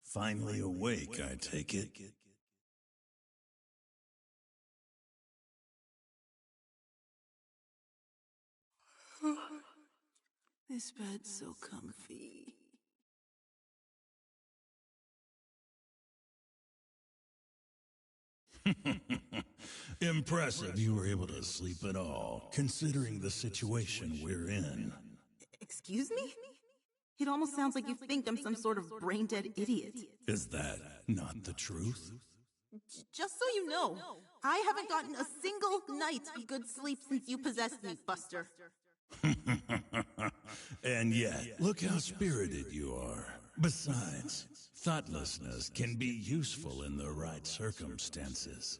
Finally awake, I take it. This bed's so comfy. Impressive you were able to sleep at all, considering the situation we're in. Excuse me? It almost sounds like you think I'm some sort of brain-dead idiot. Is that not the truth? Just so you know, I haven't gotten a single night of good sleep since you possessed me, Buster. And yet, look how spirited you are. Besides, thoughtlessness can be useful in the right circumstances.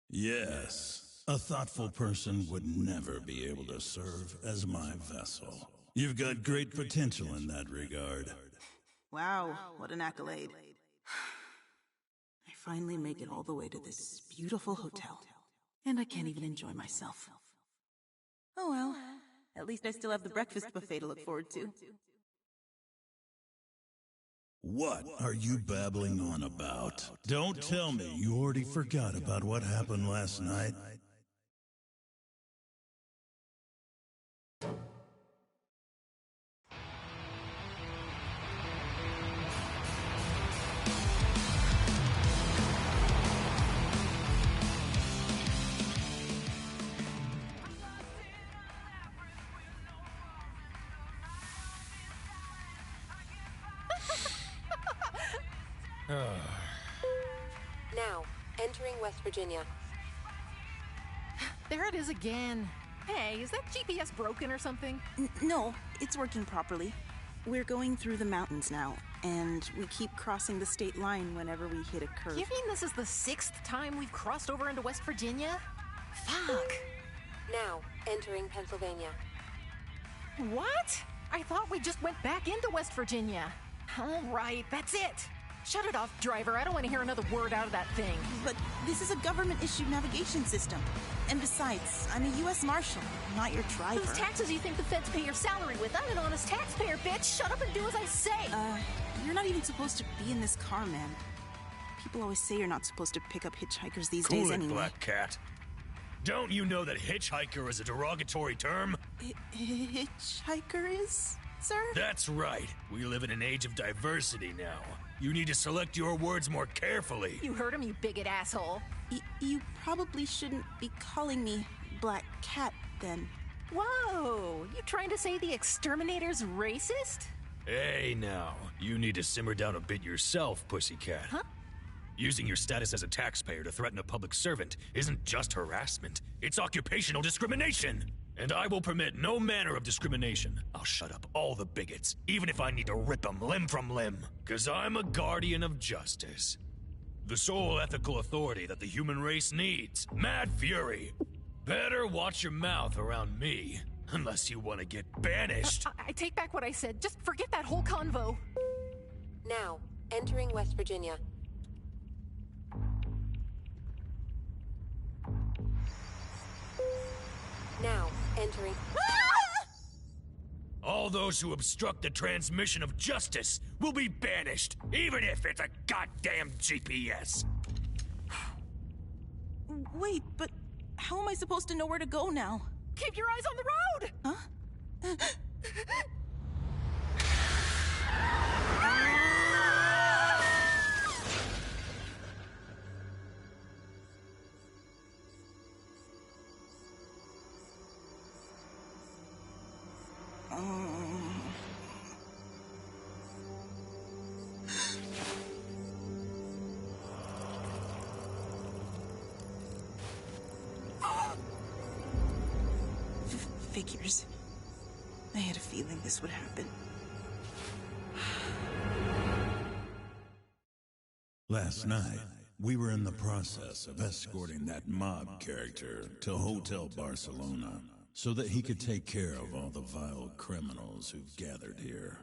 Yes, a thoughtful person would never be able to serve as my vessel. You've got great potential in that regard. Wow, what an accolade. I finally make it all the way to this beautiful hotel, and I can't even enjoy myself. Oh well, at least I still have the breakfast buffet to look forward to. What are you babbling on about? Don't tell me you already forgot about what happened last night. Now, entering West Virginia. There it is again. Hey, is that GPS broken or something? No, it's working properly. We're going through the mountains now, and we keep crossing the state line whenever we hit a curve. You mean this is the 6th time we've crossed over into West Virginia? Fuck. Now, entering Pennsylvania. What? I thought we just went back into West Virginia. All right, that's it. Shut it off, driver. I don't want to hear another word out of that thing. But this is a government-issued navigation system. And besides, I'm a U.S. Marshal, not your driver. Whose taxes do you think the feds pay your salary with? I'm an honest taxpayer, bitch. Shut up and do as I say. You're not even supposed to be in this car, man. People always say you're not supposed to pick up hitchhikers these days anyway. Cool it, Black Cat. Don't you know that hitchhiker is a derogatory term? Hitchhiker is, sir? That's right. We live in an age of diversity now. You need to select your words more carefully. You heard him, you bigot asshole. You probably shouldn't be calling me Black Cat, then. Whoa! You trying to say the exterminator's racist? Hey, now. You need to simmer down a bit yourself, pussycat. Huh? Using your status as a taxpayer to threaten a public servant isn't just harassment. It's occupational discrimination. And I will permit no manner of discrimination. I'll shut up all the bigots, even if I need to rip them limb from limb. 'Cause I'm a guardian of justice. The sole ethical authority that the human race needs. Mad fury. Better watch your mouth around me, unless you want to get banished. I take back what I said. Just forget that whole convo. Now, entering West Virginia. Now, entering... All those who obstruct the transmission of justice will be banished, even if it's a goddamn GPS. Wait, but how am I supposed to know where to go now? Keep your eyes on the road! Huh? Figures. I had a feeling this would happen. Last night, we were in the process of escorting that mob character to Hotel Barcelona so that he could take care of all the vile criminals who've gathered here.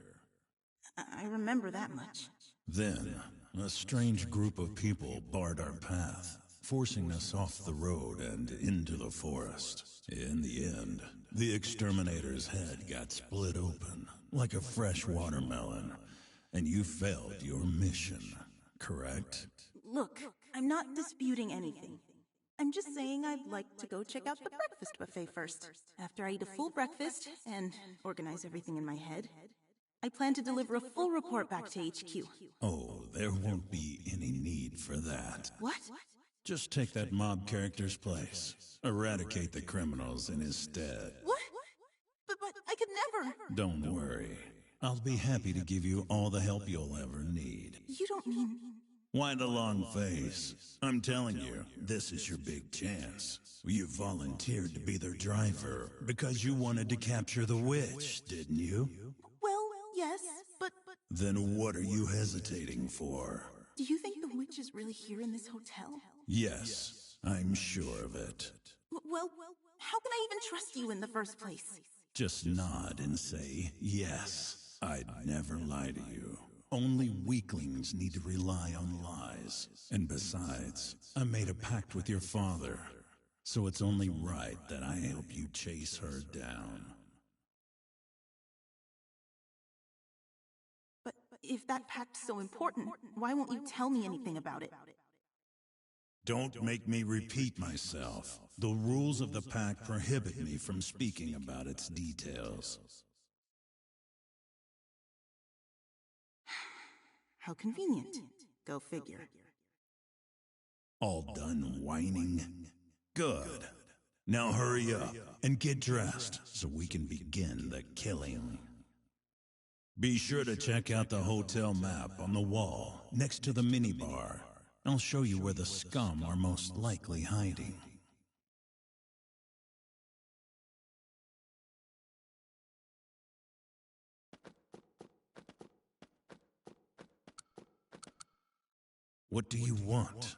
I remember that much. Then, a strange group of people barred our path, forcing us off the road and into the forest. In the end, the exterminator's head got split open like a fresh watermelon, and you failed your mission, correct? Look, I'm not disputing anything. I'm just saying I'd like to go check out the breakfast buffet first. After I eat a full breakfast and organize everything in my head, I plan to deliver a full report back to HQ. Oh, there won't be any need for that. What? Just take that mob character's place. Eradicate the criminals in his stead. What? But I could never. Don't worry. I'll be happy to give you all the help you'll ever need. You don't mean... Why the long face? I'm telling you, this is your big chance. You volunteered to be their driver because you wanted to capture the witch, didn't you? Well, yes, but... Then what are you hesitating for? Do you think the witch is really here in this hotel? Yes, I'm sure of it. Well, how can I even trust you in the first place? Just nod and say yes. I'd never lie to you. Only weaklings need to rely on lies. And besides, I made a pact with your father, so it's only right that I help you chase her down. But if that pact's so important, why won't you tell me anything about it? Don't make me repeat myself. The rules of the pact prohibit me from speaking about its details. How convenient. Go figure. All done whining? Good. Now hurry up and get dressed so we can begin the killing. Be sure to check out the hotel map on the wall next to the minibar. I'll show you where the scum are most likely hiding. What do you want?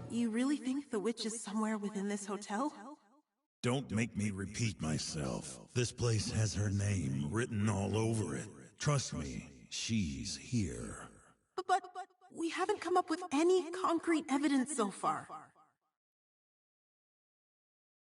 You really think the witch is somewhere within this hotel? Don't make me repeat myself. This place has her name written all over it. Trust me, she's here. But we haven't come up with any concrete evidence so far.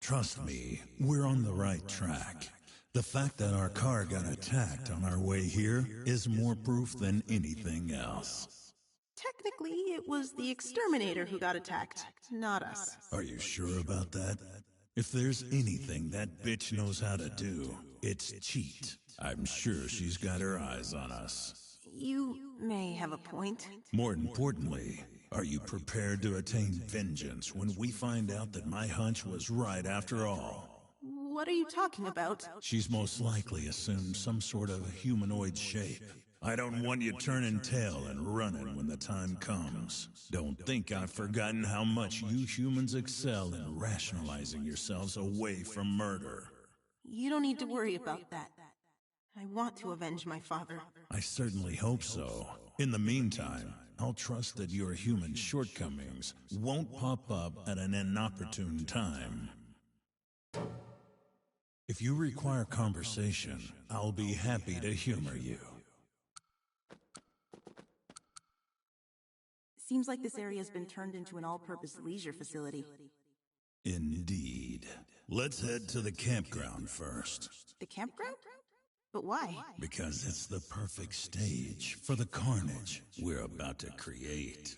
Trust me, we're on the right track. The fact that our car got attacked on our way here is more proof than anything else. Technically, it was the exterminator who got attacked, not us. Are you sure about that? If there's anything that bitch knows how to do, it's cheat. I'm sure she's got her eyes on us. You may have a point. More importantly, are you prepared to attain vengeance when we find out that my hunch was right after all? What are you talking about? She's most likely assumed some sort of humanoid shape. I don't want you turning tail and running when the time comes. Don't think I've forgotten how much you humans excel in rationalizing yourselves away from murder. You don't need to worry about that. I want to avenge my father. I certainly hope so. In the meantime, I'll trust that your human shortcomings won't pop up at an inopportune time. If you require conversation, I'll be happy to humor you. Seems like this area has been turned into an all-purpose leisure facility. Indeed. Let's head to the campground first. The campground? But why? Because it's the perfect stage for the carnage we're about to create.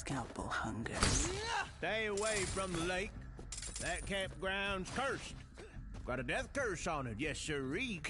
scalpel hungers. Stay away from the lake. That campground's cursed. Got a death curse on it, yes sirree.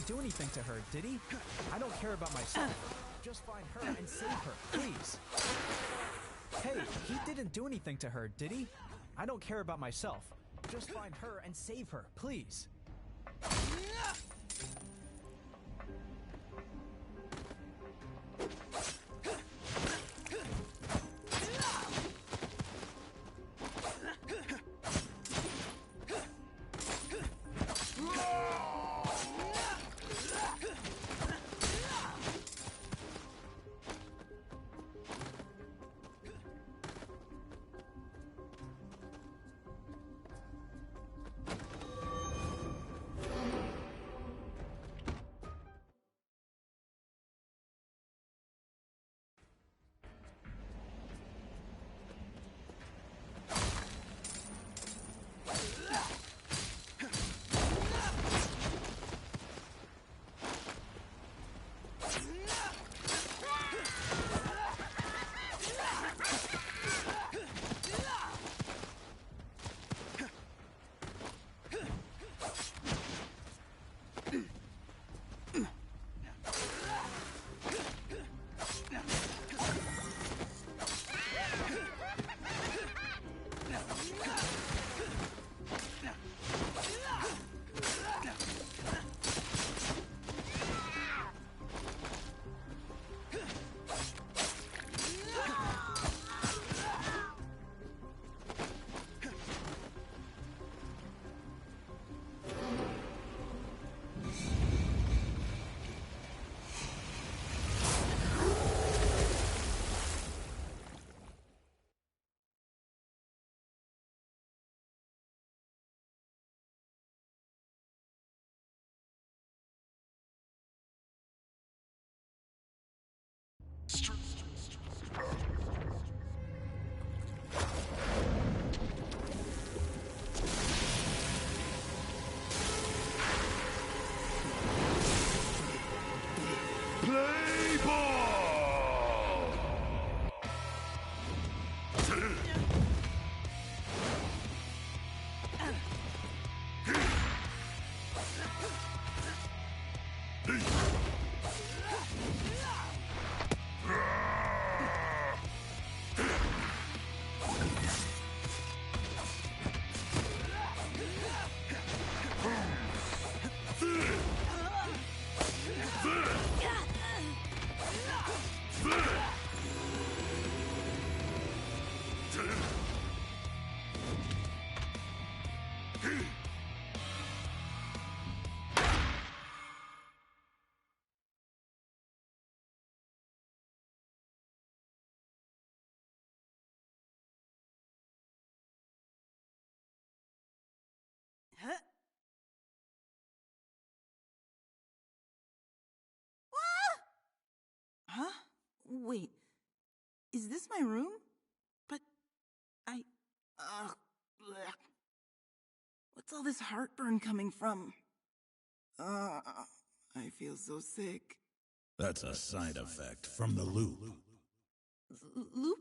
Do anything to her, did he? I don't care about myself. Just find her and save her, please. Hey, he didn't do anything to her, did he? I don't care about myself. Just find her and save her, please. Play ball! Huh? Huh? Wait, is this my room? But bleh. What's all this heartburn coming from? I feel so sick. That's a side effect from the loop. Loop?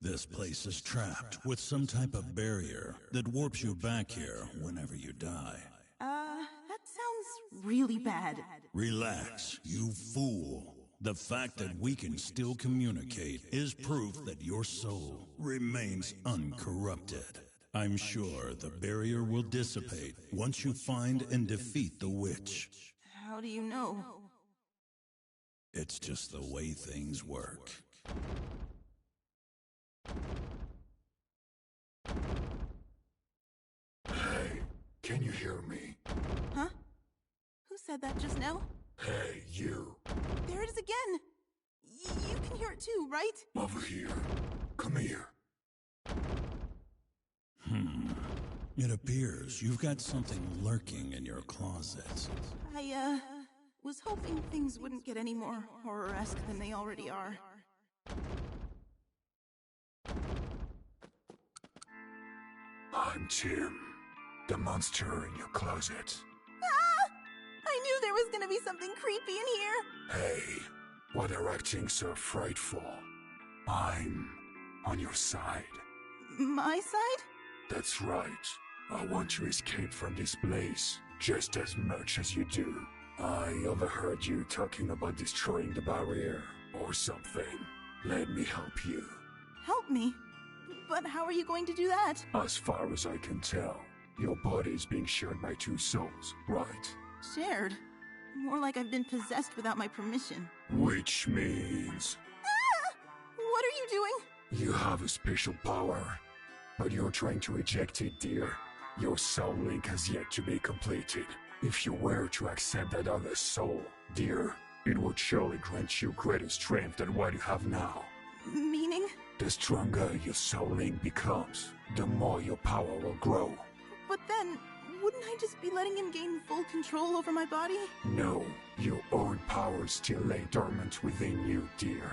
This place is trapped with some type of barrier that warps you back here whenever you die. That sounds really bad. Relax, you fool. The fact that we can still communicate is proof that your soul remains uncorrupted. I'm sure the barrier will dissipate once you find and defeat the witch. How do you know? It's just the way things work. Hey, can you hear me? Huh? Who said that just now? Hey, you. There it is again! You can hear it too, right? Over here. Come here. It appears you've got something lurking in your closet. I, was hoping things wouldn't get any more horror-esque than they already are. I'm Tim, the monster in your closet. Ah! I knew there was gonna be something creepy in here! Hey, why are you acting so frightful? I'm on your side. My side? That's right. I want to escape from this place just as much as you do. I overheard you talking about destroying the barrier or something. Let me help you. Help me? But how are you going to do that? As far as I can tell, your body is being shared by two souls, right? Shared? More like I've been possessed without my permission. Which means... Ah! What are you doing? You have a special power, but you're trying to reject it, dear. Your soul link has yet to be completed. If you were to accept that other soul, dear, it would surely grant you greater strength than what you have now. Meaning? The stronger your soul link becomes, the more your power will grow. But then, wouldn't I just be letting him gain full control over my body? No, your own powers still lay dormant within you, dear.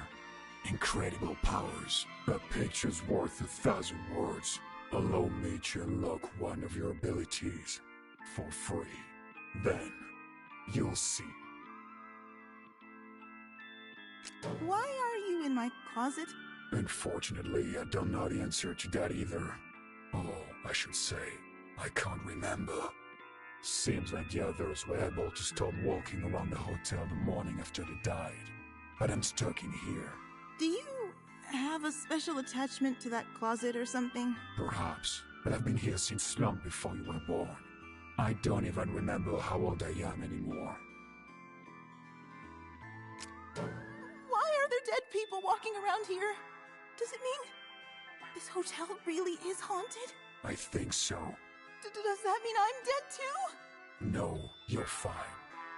Incredible powers, a picture's worth 1,000 words. Allow me to unlock one of your abilities for free. Then, you'll see. Why are you in my closet? Unfortunately, I don't know the answer to that either. Oh, I should say, I can't remember. Seems like the others were able to stop walking around the hotel the morning after they died. But I'm stuck in here. Do you have a special attachment to that closet or something? Perhaps, but I've been here since long before you were born. I don't even remember how old I am anymore. Why are there dead people walking around here? Does it mean this hotel really is haunted? I think so. Does that mean I'm dead too? No, you're fine.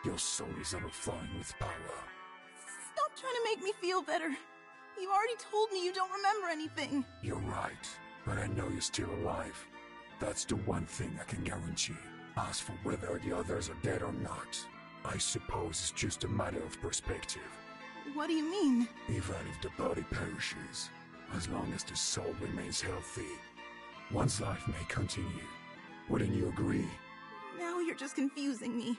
Your soul is overflowing with power. Stop trying to make me feel better. You already told me you don't remember anything. You're right, but I know you're still alive. That's the one thing I can guarantee. As for whether the others are dead or not, I suppose it's just a matter of perspective. What do you mean? Even if the body perishes, as long as the soul remains healthy, one's life may continue. Wouldn't you agree? Now you're just confusing me.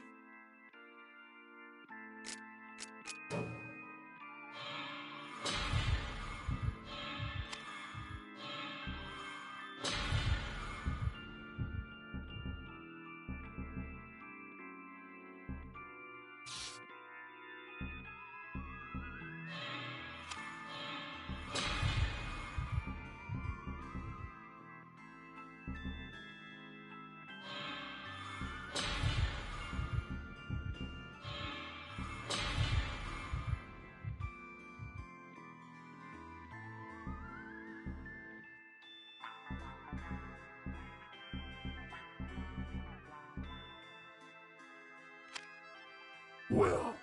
Well,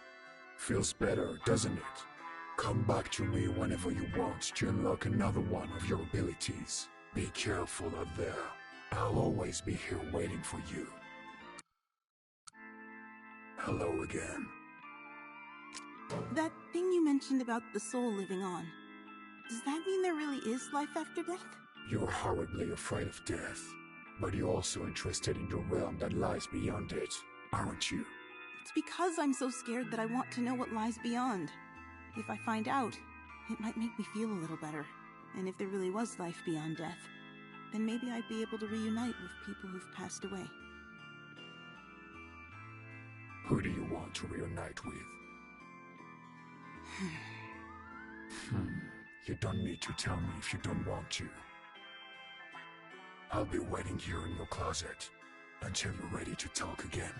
feels better, doesn't it? Come back to me whenever you want to unlock another one of your abilities. Be careful out there. I'll always be here waiting for you. Hello again. That thing you mentioned about the soul living on, does that mean there really is life after death? You're horribly afraid of death, but you're also interested in the realm that lies beyond it, aren't you? It's because I'm so scared that I want to know what lies beyond. If I find out, it might make me feel a little better. And if there really was life beyond death, then maybe I'd be able to reunite with people who've passed away. Who do you want to reunite with? You don't need to tell me if you don't want to. I'll be waiting here in your closet until you're ready to talk again.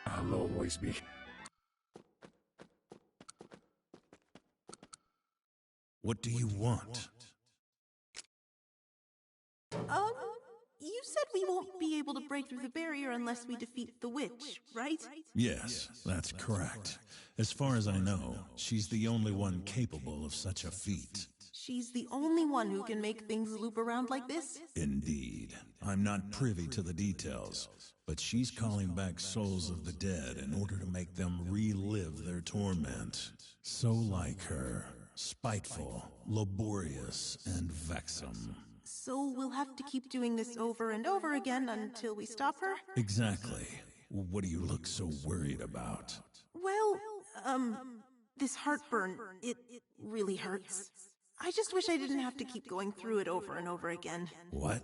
I'll always be... What do you want? You said we won't be able to break through the barrier unless we defeat the witch, right? Yes, that's correct. As far as I know, she's the only one capable of such a feat. She's the only one who can make things loop around like this? Indeed. I'm not privy to the details, but she's calling back souls of the dead in order to make them relive their torment. So like her, spiteful, laborious, and vexum. So we'll have to keep doing this over and over again until we stop her? Exactly. What do you look so worried about? Well, this heartburn, it really hurts. I just wish I didn't have to keep going through it over and over again. What?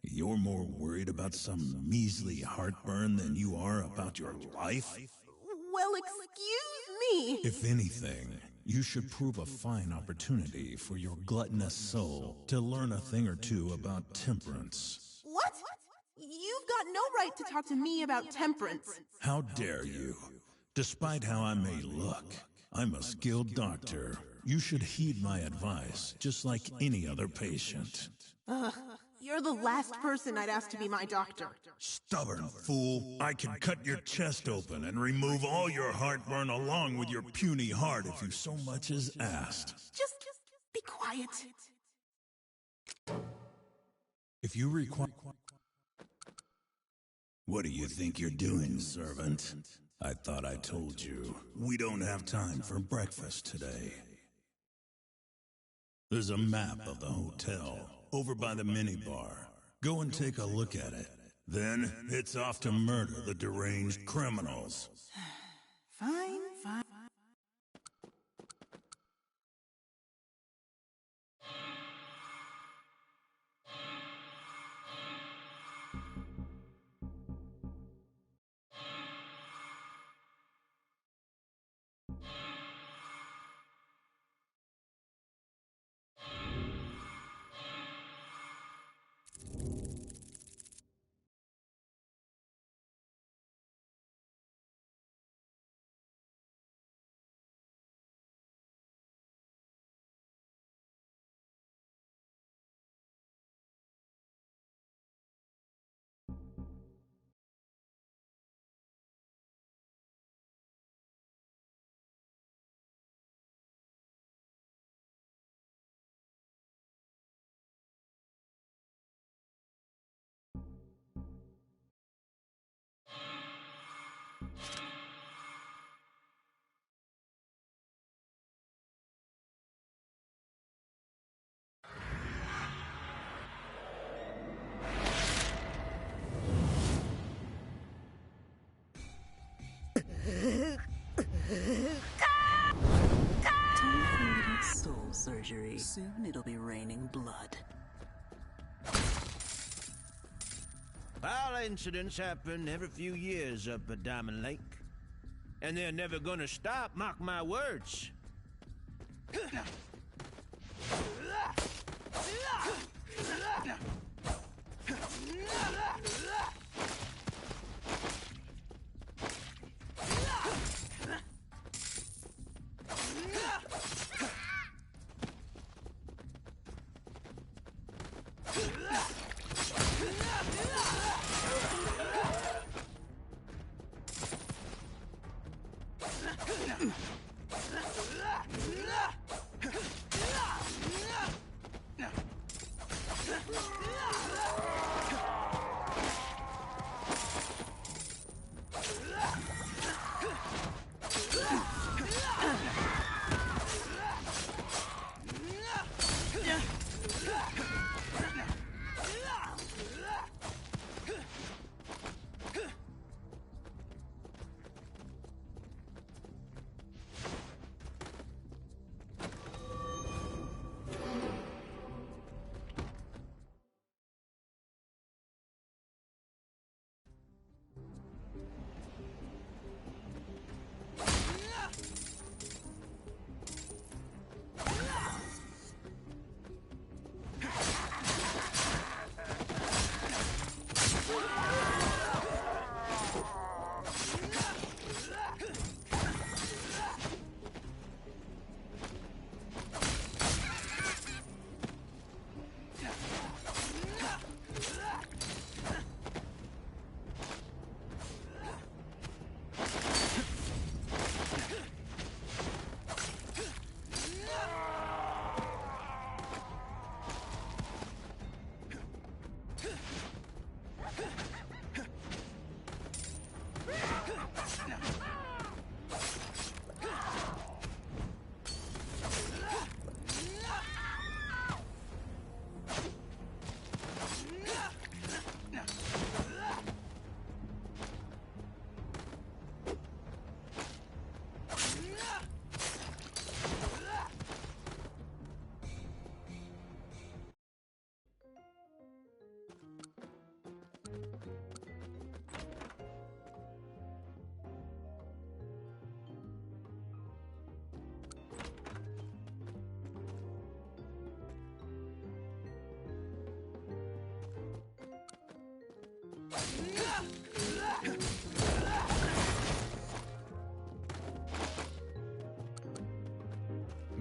You're more worried about some measly heartburn than you are about your life? Well, excuse me! If anything, you should prove a fine opportunity for your gluttonous soul to learn a thing or two about temperance. What? You've got no right to talk to me about temperance. How dare you? Despite how I may look, I'm a skilled doctor. You should heed my advice, just like any other patient. You're the last person I'd ask to be my doctor. Stubborn fool. I can cut your chest open and remove all your heartburn along with your puny heart if you so much as asked. Just be quiet. If you require... What do you think you're doing, servant? I thought I told you. We don't have time for breakfast today. There's a map of the hotel over by the minibar. Go and take a look at it. Then it's off to murder the deranged criminals. Fine, fine. Time for a little soul surgery. Soon it'll be raining blood. Violent incidents happen every few years up at Diamond Lake. And they're never gonna stop, mark my words.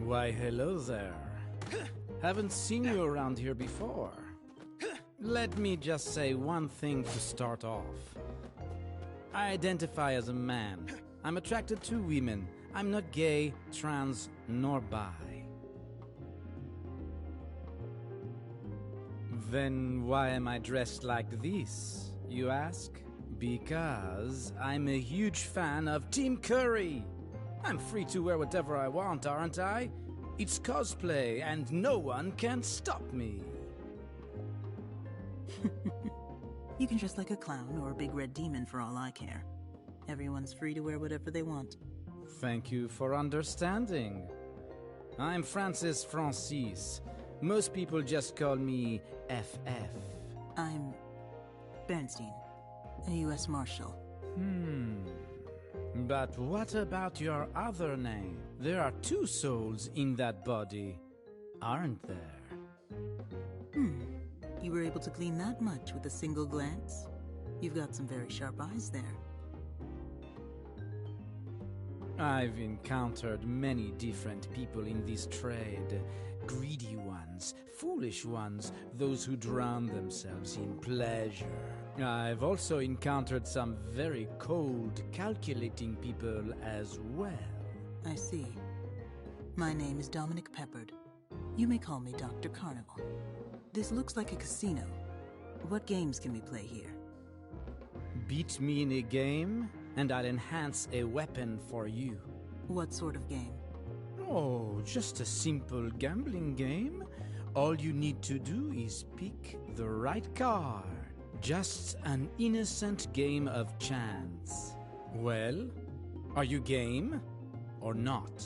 Why, hello there. Haven't seen you around here before. Let me just say one thing to start off. I identify as a man. I'm attracted to women. I'm not gay, trans, nor bi. Then why am I dressed like this, you ask? Because I'm a huge fan of Team Curry. I'm free to wear whatever I want, aren't I? It's cosplay, and no one can stop me. You can dress like a clown or a big red demon for all I care. Everyone's free to wear whatever they want. Thank you for understanding. I'm Francis Francis. Most people just call me FF. I'm Bernstein, a U.S. Marshal. But what about your other name? There are two souls in that body, aren't there? You were able to glean that much with a single glance? You've got some very sharp eyes there. I've encountered many different people in this trade. Greedy ones, foolish ones, those who drown themselves in pleasure. I've also encountered some very cold, calculating people as well. I see. My name is Dominic Peppard. You may call me Dr. Carnival. This looks like a casino. What games can we play here? Beat me in a game, and I'll enhance a weapon for you. What sort of game? Oh, just a simple gambling game. All you need to do is pick the right card. Just an innocent game of chance. Well, are you game or not?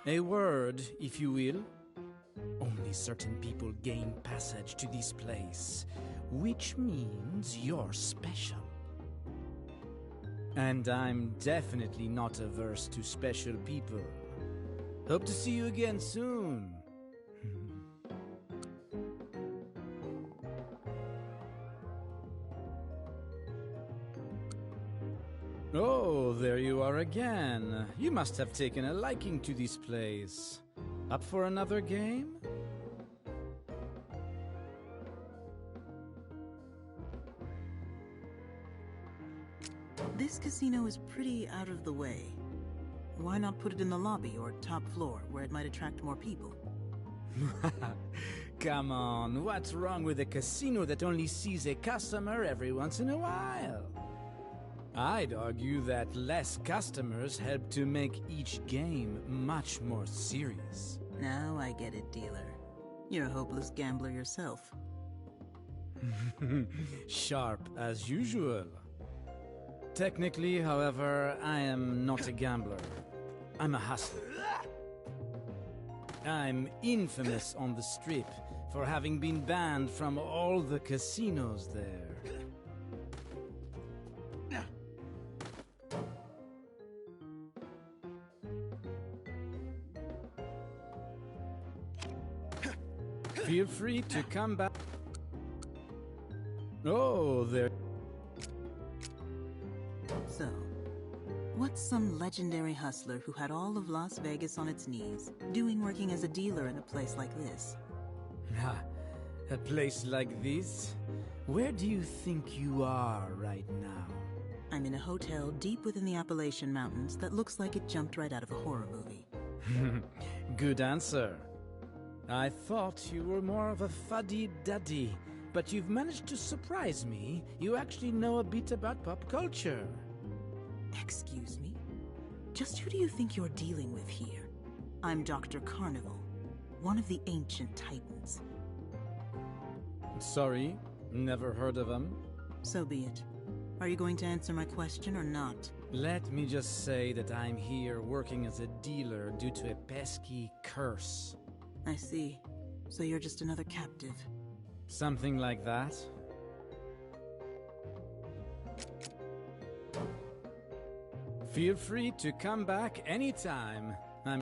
A word, if you will. Only certain people gain passage to this place. which means you're special. And I'm definitely not averse to special people. Hope to see you again soon. Oh, there you are again. You must have taken a liking to this place. Up for another game? This casino is pretty out of the way. Why not put it in the lobby or top floor, where it might attract more people? Come on, what's wrong with a casino that only sees a customer every once in a while? I'd argue that less customers help to make each game much more serious. Now I get it, dealer. You're a hopeless gambler yourself. Sharp as usual. Technically, however, I am not a gambler. I'm a hustler. I'm infamous on the Strip for having been banned from all the casinos there. Feel free to come back. Oh, there. So, what's some legendary hustler who had all of Las Vegas on its knees doing working as a dealer in a place like this? A place like this? Where do you think you are right now? I'm in a hotel deep within the Appalachian Mountains that looks like it jumped right out of a horror movie. Good answer. I thought you were more of a fuddy-duddy, but you've managed to surprise me. You actually know a bit about pop culture. Excuse me? Just who do you think you're dealing with here? I'm Dr. Carnival, one of the ancient titans. Sorry, never heard of them. So be it. Are you going to answer my question or not? Let me just say that I'm here working as a dealer due to a pesky curse. I see. So you're just another captive. Something like that. Feel free to come back anytime. I'm...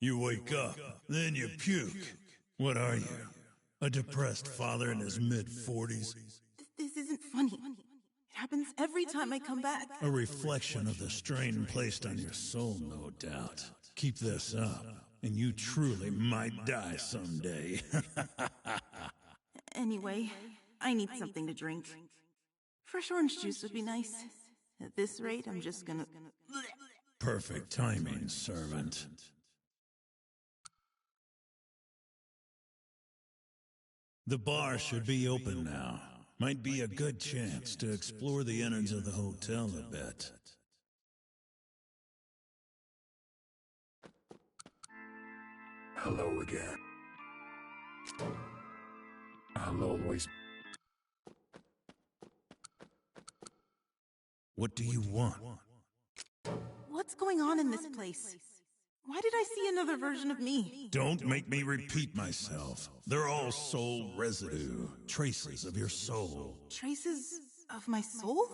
You wake up, then you puke. What are you? A depressed father in his mid-40s? This isn't funny. It happens every time I come back. A reflection of the strain placed on your soul, no doubt. Keep this up, and you truly might die someday. Anyway, I need something to drink. Fresh orange juice would be nice. At this rate, I'm just gonna... Perfect timing, servant. The bar should be open now. Might be a good chance to explore the innards of the hotel a bit. Hello again. I'll always... What do you want? What's going on in this place? Why did I see another version of me? Don't make me repeat myself. They're all soul residue, traces of your soul. Traces of my soul?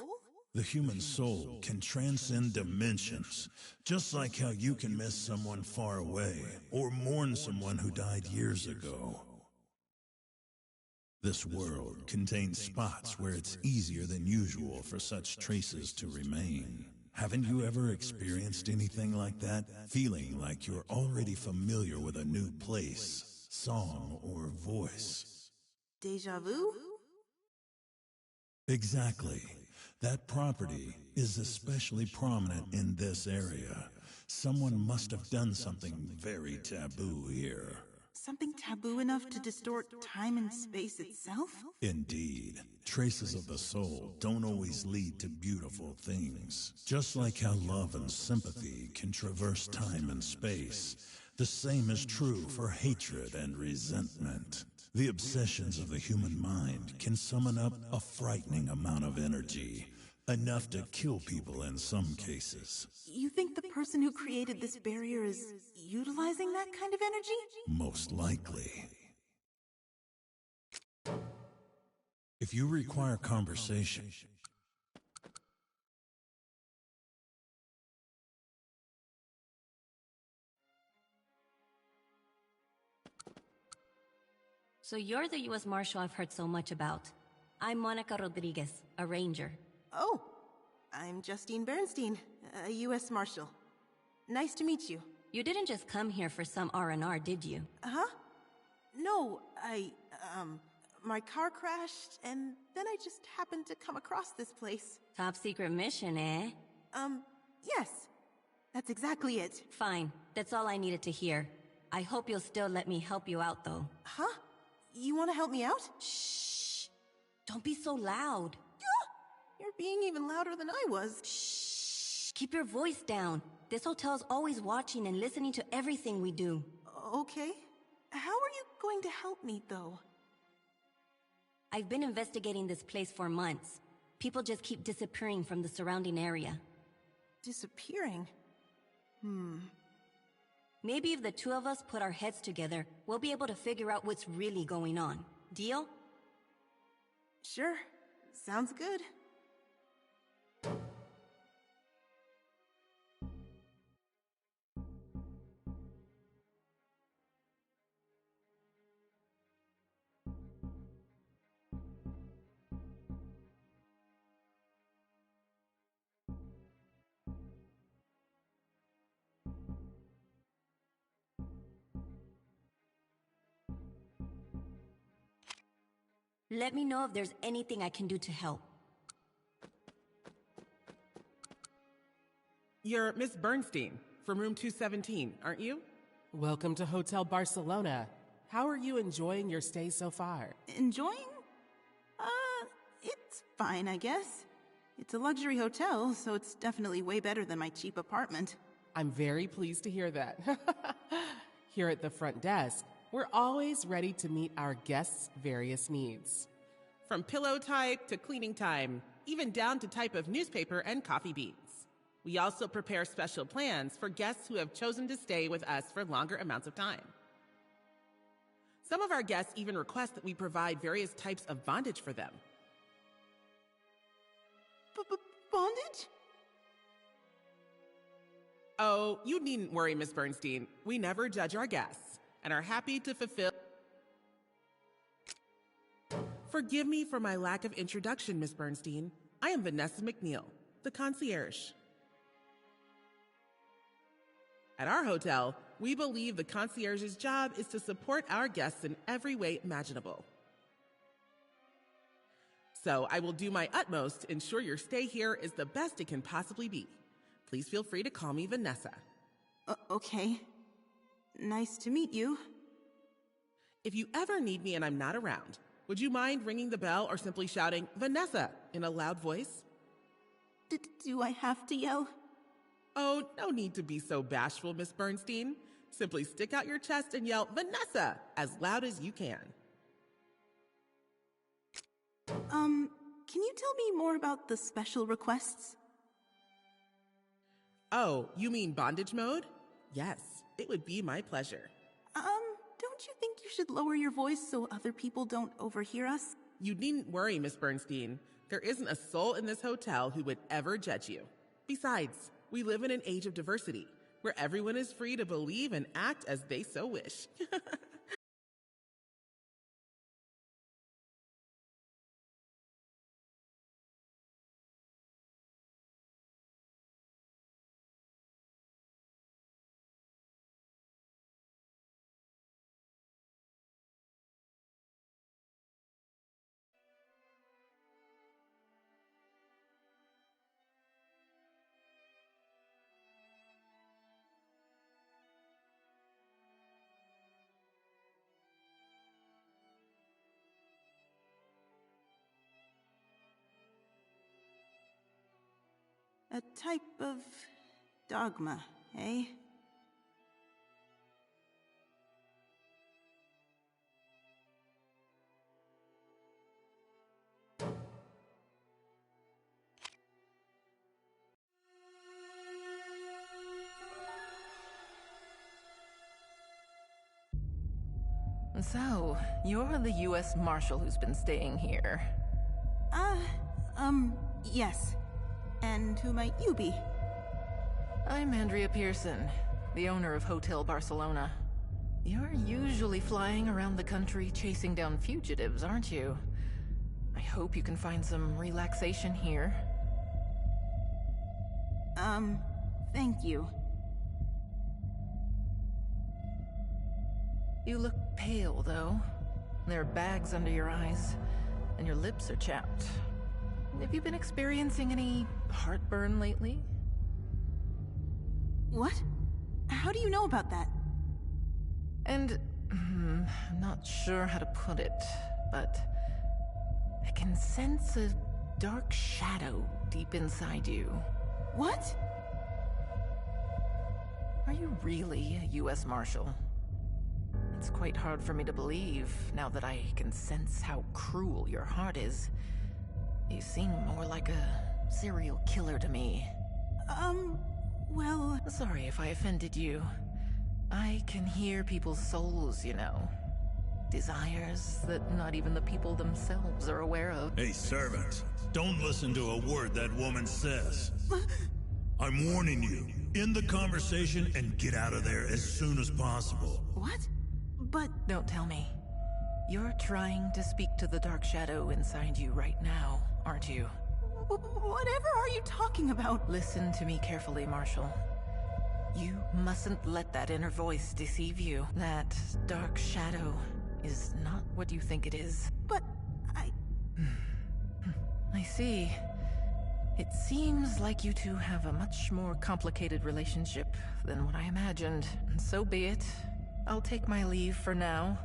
The human soul can transcend dimensions, just like how you can miss someone far away or mourn someone who died years ago. This world contains spots where it's easier than usual for such traces to remain. Haven't you ever experienced anything like that? Feeling like you're already familiar with a new place, song, or voice? Deja vu? Exactly. That property is especially prominent in this area. Someone must have done something very taboo here. Something taboo enough to distort time and space itself? Indeed. Traces of the soul don't always lead to beautiful things. Just like how love and sympathy can traverse time and space, the same is true for hatred and resentment. The obsessions of the human mind can summon up a frightening amount of energy, enough to kill people in some cases. You think the person who created this barrier is utilizing that kind of energy? Most likely. If you require conversation, So you're the U.S. Marshal I've heard so much about. I'm Monica Rodriguez, a ranger. Oh, I'm Justine Bernstein, a U.S. Marshal. Nice to meet you. You didn't just come here for some R&R, did you? Huh? No, my car crashed, and then I just happened to come across this place. Top secret mission, eh? Yes. That's exactly it. Fine. That's all I needed to hear. I hope you'll still let me help you out, though. Huh? You want to help me out? Shh! Don't be so loud. You're being even louder than I was. Shh! Keep your voice down. This hotel's always watching and listening to everything we do. Okay. How are you going to help me, though? I've been investigating this place for months. People just keep disappearing from the surrounding area. Disappearing? Maybe if the two of us put our heads together, we'll be able to figure out what's really going on. Deal? Sure. Sounds good. Let me know if there's anything I can do to help. You're Miss Bernstein from room 217, aren't you? Welcome to Hotel Barcelona. How are you enjoying your stay so far? Enjoying? It's fine, I guess. It's a luxury hotel, so it's definitely way better than my cheap apartment. I'm very pleased to hear that. Here at the front desk, we're always ready to meet our guests' various needs. From pillow type to cleaning time, even down to type of newspaper and coffee beans. We also prepare special plans for guests who have chosen to stay with us for longer amounts of time. Some of our guests even request that we provide various types of bondage for them. Bondage? Oh, you needn't worry, Miss Bernstein. We never judge our guests and are happy to fulfill... Forgive me for my lack of introduction, Miss Bernstein. I am Vanessa McNeil, the concierge. At our hotel, we believe the concierge's job is to support our guests in every way imaginable. So I will do my utmost to ensure your stay here is the best it can possibly be. Please feel free to call me Vanessa. Okay. Nice to meet you. If you ever need me and I'm not around, would you mind ringing the bell or simply shouting, Vanessa, in a loud voice? Do I have to yell? Oh, no need to be so bashful, Miss Bernstein. Simply stick out your chest and yell, Vanessa, as loud as you can. Can you tell me more about the special requests? Oh, you mean bondage mode? Yes, it would be my pleasure. Don't you think you should lower your voice so other people don't overhear us? You needn't worry, Miss Bernstein. There isn't a soul in this hotel who would ever judge you. Besides, we live in an age of diversity, where everyone is free to believe and act as they so wish. A type of dogma, eh? So, you're the U.S. Marshal who's been staying here. Yes. And who might you be? I'm Andrea Pearson, the owner of Hotel Barcelona. You're usually flying around the country chasing down fugitives, aren't you? I hope you can find some relaxation here. Thank you. You look pale, though. There are bags under your eyes, and your lips are chapped. Have you been experiencing any heartburn lately? What? How do you know about that? And, I'm not sure how to put it, but I can sense a dark shadow deep inside you. What? Are you really a U.S. Marshal? It's quite hard for me to believe, now that I can sense how cruel your heart is. You seem more like a serial killer to me. Well... Sorry if I offended you. I can hear people's souls, you know. Desires that not even the people themselves are aware of. Hey, servant, don't listen to a word that woman says. I'm warning you. End the conversation and get out of there as soon as possible. What? But... Don't tell me. You're trying to speak to the dark shadow inside you right now, aren't you? Whatever are you talking about? Listen to me carefully, Marshal. You mustn't let that inner voice deceive you. That dark shadow is not what you think it is. But I see. It seems like you two have a much more complicated relationship than what I imagined. And so be it. I'll take my leave for now.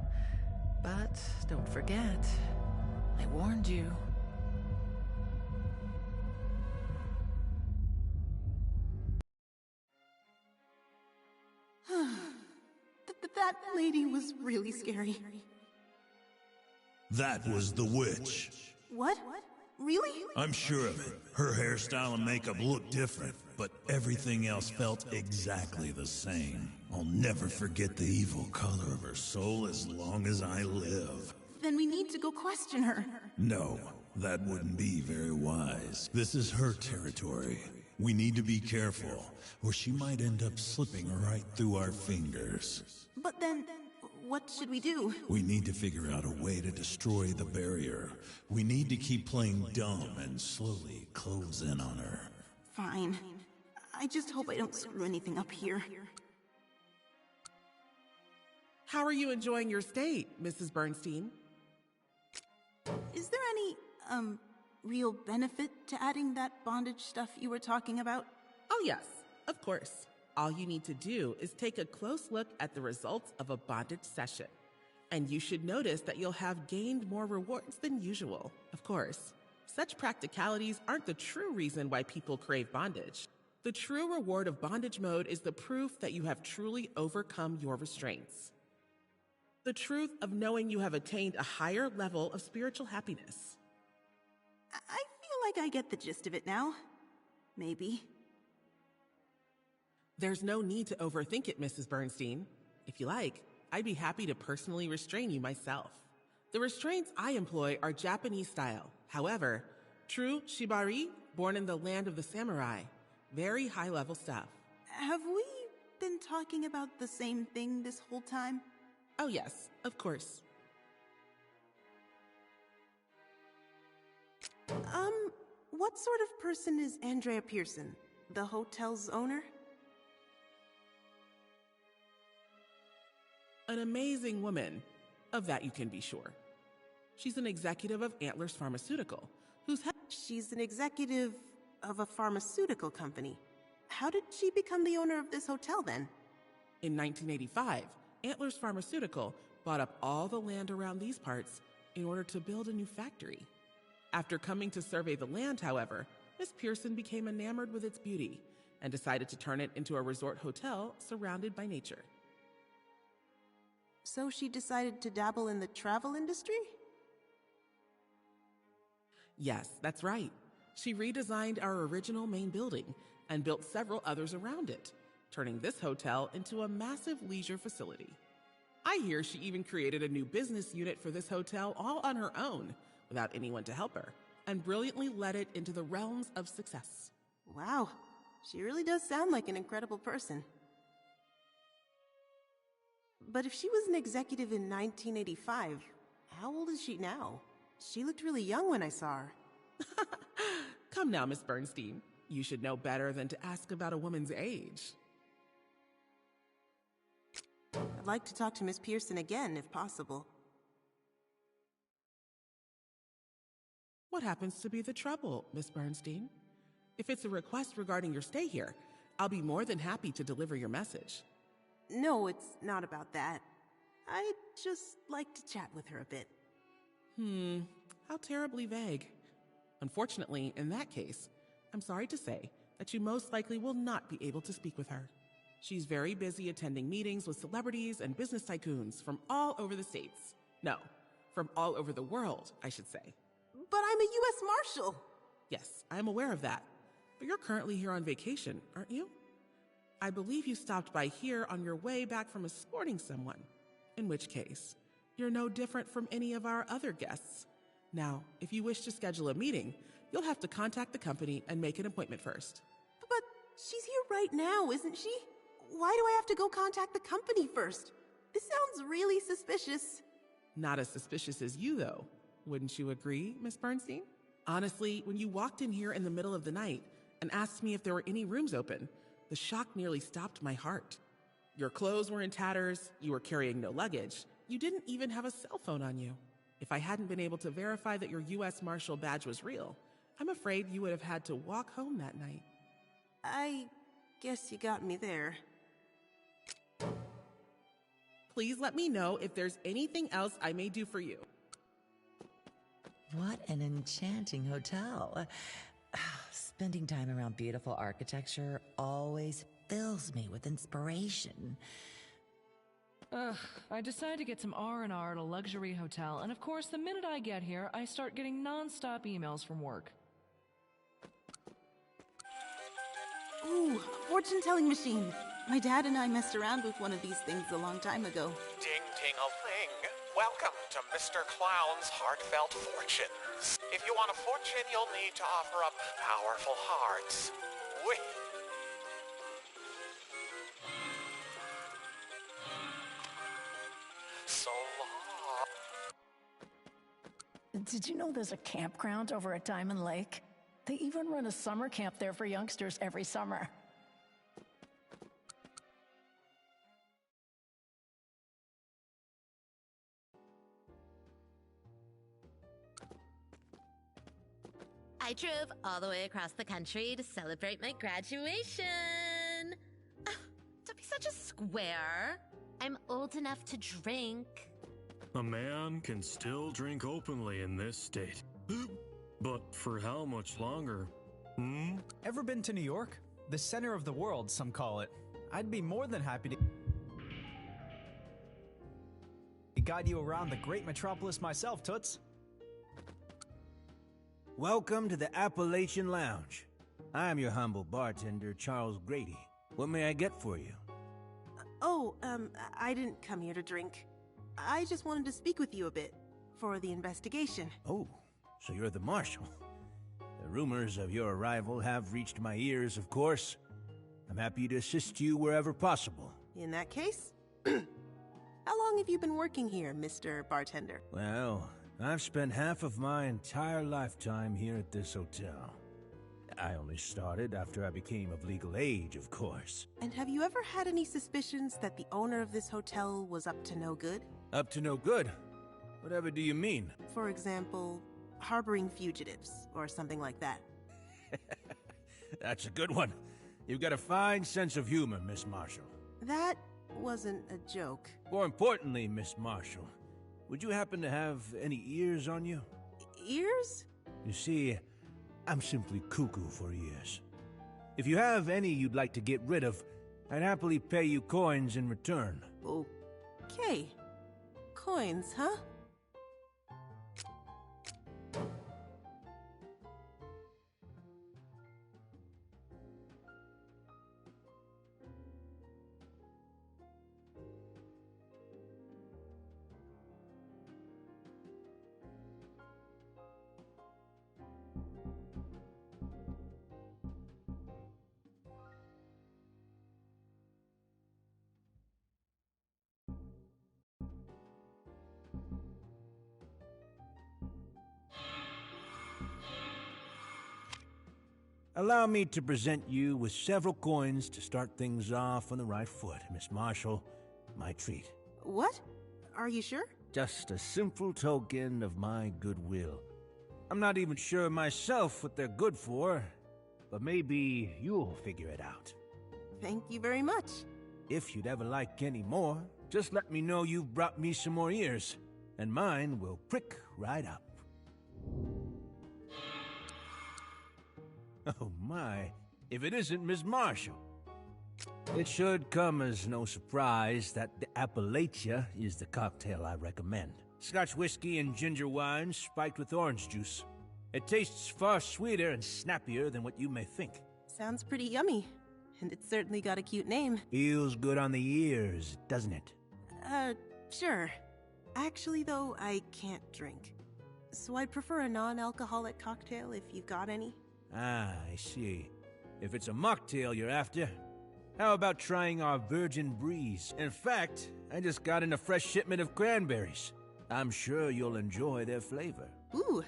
But don't forget, I warned you. That lady was really scary. That was the witch. What? Really? I'm sure of it. Her hairstyle and makeup looked different, but everything else felt exactly the same. I'll never forget the evil color of her soul as long as I live. Then we need to go question her. No, that wouldn't be very wise. This is her territory. We need to be careful, or she might end up slipping right through our fingers. But then, what should we do? We need to figure out a way to destroy the barrier. We need to keep playing dumb and slowly close in on her. Fine. I just hope I don't screw anything up here. How are you enjoying your stay, Mrs. Bernstein? Is there any, real benefit to adding that bondage stuff you were talking about? Oh yes, of course. All you need to do is take a close look at the results of a bondage session. And you should notice that you'll have gained more rewards than usual. Of course, such practicalities aren't the true reason why people crave bondage. The true reward of bondage mode is the proof that you have truly overcome your restraints. The truth of knowing you have attained a higher level of spiritual happiness. I feel like I get the gist of it now. Maybe. There's no need to overthink it, Mrs. Bernstein. If you like, I'd be happy to personally restrain you myself. The restraints I employ are Japanese style. However, true shibari, born in the land of the samurai. Very high-level stuff. Have we been talking about the same thing this whole time? Oh yes, of course. What sort of person is Andrea Pearson? The hotel's owner? An amazing woman. Of that you can be sure. She's an executive of Antlers Pharmaceutical, She's an executive of a pharmaceutical company. How did she become the owner of this hotel then? In 1985, Antlers Pharmaceutical bought up all the land around these parts in order to build a new factory. After coming to survey the land, however, Miss Pearson became enamored with its beauty and decided to turn it into a resort hotel surrounded by nature. So she decided to dabble in the travel industry? Yes, that's right. She redesigned our original main building and built several others around it, turning this hotel into a massive leisure facility. I hear she even created a new business unit for this hotel all on her own, without anyone to help her, and brilliantly led it into the realms of success. Wow, she really does sound like an incredible person. But if she was an executive in 1985, how old is she now? She looked really young when I saw her. Come now, Miss Bernstein. You should know better than to ask about a woman's age. I'd like to talk to Miss Pearson again, if possible. What happens to be the trouble, Miss Bernstein? If it's a request regarding your stay here, I'll be more than happy to deliver your message. No, it's not about that. I'd just like to chat with her a bit. How terribly vague. Unfortunately, in that case, I'm sorry to say that you most likely will not be able to speak with her. She's very busy attending meetings with celebrities and business tycoons from all over the States. No, from all over the world, I should say. But I'm a U.S. Marshal! Yes, I'm aware of that. But you're currently here on vacation, aren't you? I believe you stopped by here on your way back from escorting someone. In which case, you're no different from any of our other guests. Now, if you wish to schedule a meeting, you'll have to contact the company and make an appointment first. But she's here right now, isn't she? Why do I have to go contact the company first? This sounds really suspicious. Not as suspicious as you, though. Wouldn't you agree, Miss Bernstein? Honestly, when you walked in here in the middle of the night and asked me if there were any rooms open, the shock nearly stopped my heart. Your clothes were in tatters, you were carrying no luggage, you didn't even have a cell phone on you. If I hadn't been able to verify that your U.S. Marshal badge was real, I'm afraid you would have had to walk home that night. I guess you got me there. Please let me know if there's anything else I may do for you. What an enchanting hotel. Spending time around beautiful architecture always fills me with inspiration. I decided to get some R&R at a luxury hotel, and of course, the minute I get here, I start getting non-stop emails from work. Ooh, fortune-telling machine. My dad and I messed around with one of these things a long time ago. Ding-ting-a-ling. Welcome to Mr. Clown's Heartfelt Fortunes. If you want a fortune, you'll need to offer up powerful hearts. we... So long. Did you know there's a campground over at Diamond Lake? They even run a summer camp there for youngsters every summer. I drove all the way across the country to celebrate my graduation. Don't be such a square. I'm old enough to drink. A man can still drink openly in this state. But for how much longer? Ever been to New York? The center of the world, some call it. I'd be more than happy to guide you around the great metropolis myself, Toots. Welcome to the Appalachian Lounge. I'm your humble bartender, Charles Grady. What may I get for you? I didn't come here to drink. I just wanted to speak with you a bit for the investigation. Oh, so you're the marshal. The rumors of your arrival have reached my ears, of course. I'm happy to assist you wherever possible. In that case, how long have you been working here, Mr. Bartender? Well, I've spent half of my entire lifetime here at this hotel. I only started after I became of legal age, of course. And have you ever had any suspicions that the owner of this hotel was up to no good? Up to no good? Whatever do you mean? For example, harboring fugitives, or something like that. That's a good one. You've got a fine sense of humor, Miss Marshall. That wasn't a joke. More importantly, Miss Marshall, would you happen to have any ears on you? Ears? You see, I'm simply cuckoo for ears. If you have any you'd like to get rid of, I'd happily pay you coins in return. Okay. Coins, huh? Allow me to present you with several coins to start things off on the right foot, Miss Marshall. My treat. What? Are you sure? Just a simple token of my goodwill. I'm not even sure myself what they're good for, but maybe you'll figure it out. Thank you very much. If you'd ever like any more, just let me know you've brought me some more ears, and mine will prick right up. Oh my, if it isn't Miss Marshall. It should come as no surprise that the Appalachia is the cocktail I recommend. Scotch whiskey and ginger wine spiked with orange juice. It tastes far sweeter and snappier than what you may think. Sounds pretty yummy, and it's certainly got a cute name. Feels good on the ears, doesn't it? Sure. Actually, though, I can't drink. So I'd prefer a non-alcoholic cocktail if you've got any. Ah, I see. If it's a mocktail you're after, how about trying our Virgin Breeze? In fact, I just got in a fresh shipment of cranberries. I'm sure you'll enjoy their flavor. Ooh,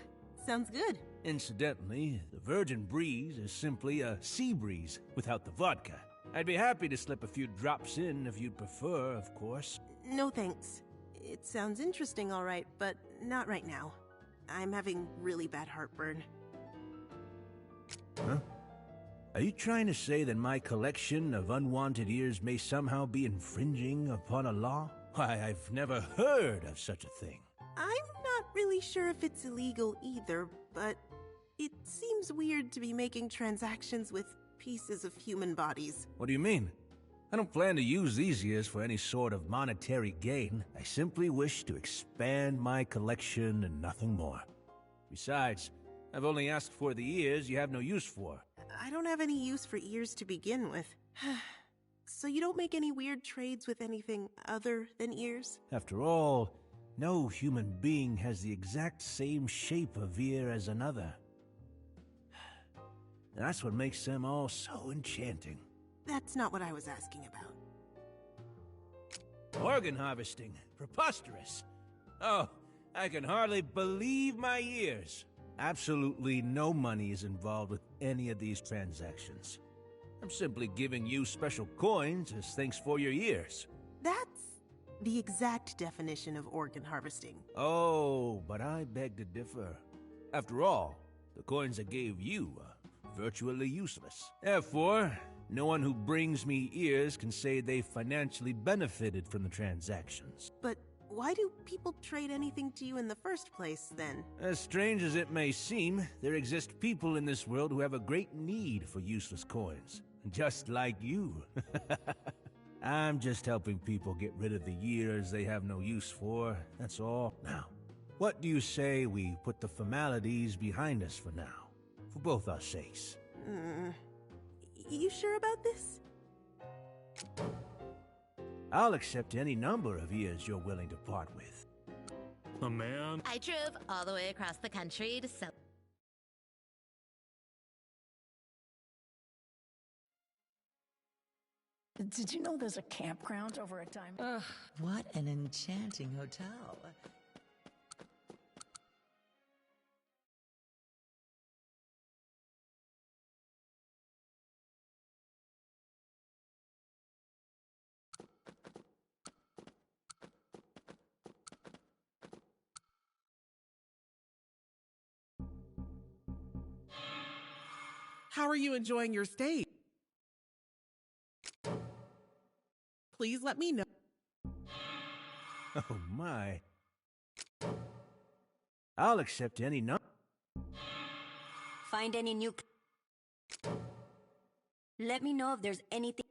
sounds good. Incidentally, the Virgin Breeze is simply a sea breeze without the vodka. I'd be happy to slip a few drops in if you'd prefer, of course. No thanks. It sounds interesting, all right, but not right now. I'm having really bad heartburn. Huh? Are you trying to say that my collection of unwanted ears may somehow be infringing upon a law? Why, I've never heard of such a thing. I'm not really sure if it's illegal either, but it seems weird to be making transactions with pieces of human bodies. What do you mean? I don't plan to use these ears for any sort of monetary gain. I simply wish to expand my collection and nothing more. Besides, I've only asked for the ears you have no use for. I don't have any use for ears to begin with. So you don't make any weird trades with anything other than ears? After all, no human being has the exact same shape of ear as another. And that's what makes them all so enchanting. That's not what I was asking about. Organ harvesting. Preposterous. Oh, I can hardly believe my ears. Absolutely no money is involved with any of these transactions. I'm simply giving you special coins as thanks for your ears. That's the exact definition of organ harvesting. Oh, but I beg to differ. After all, the coins I gave you are virtually useless. Therefore, no one who brings me ears can say they financially benefited from the transactions. But why do people trade anything to you in the first place, then? As strange as it may seem, there exist people in this world who have a great need for useless coins. Just like you. I'm just helping people get rid of the years they have no use for, that's all. Now, what do you say we put the formalities behind us for now? For both our sakes. You sure about this? I'll accept any number of years you're willing to part with. A man? I drove all the way across the country to sell. Did you know there's a campground over at Diamond? What an enchanting hotel. How are you enjoying your stay? Please let me know. Oh my. I'll accept any number. Find any new... Let me know if there's anything...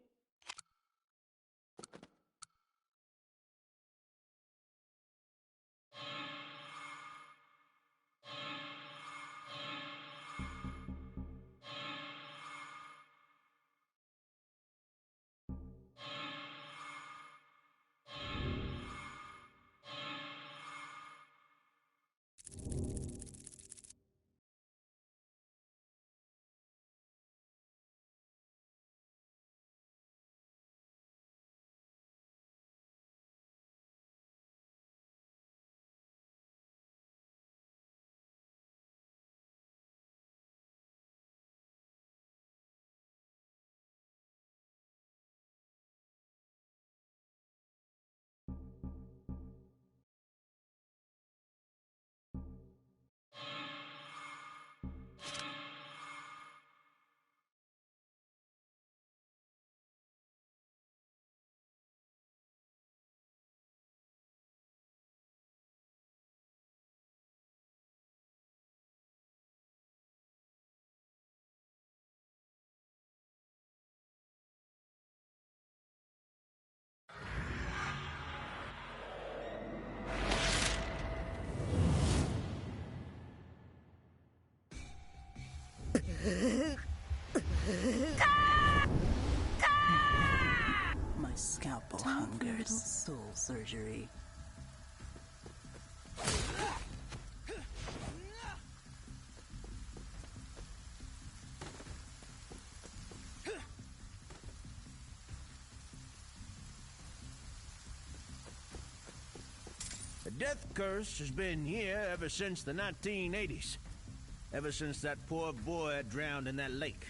My scalpel hungers soul surgery. The death curse has been here ever since the 1980s. Ever since that poor boy drowned in that lake.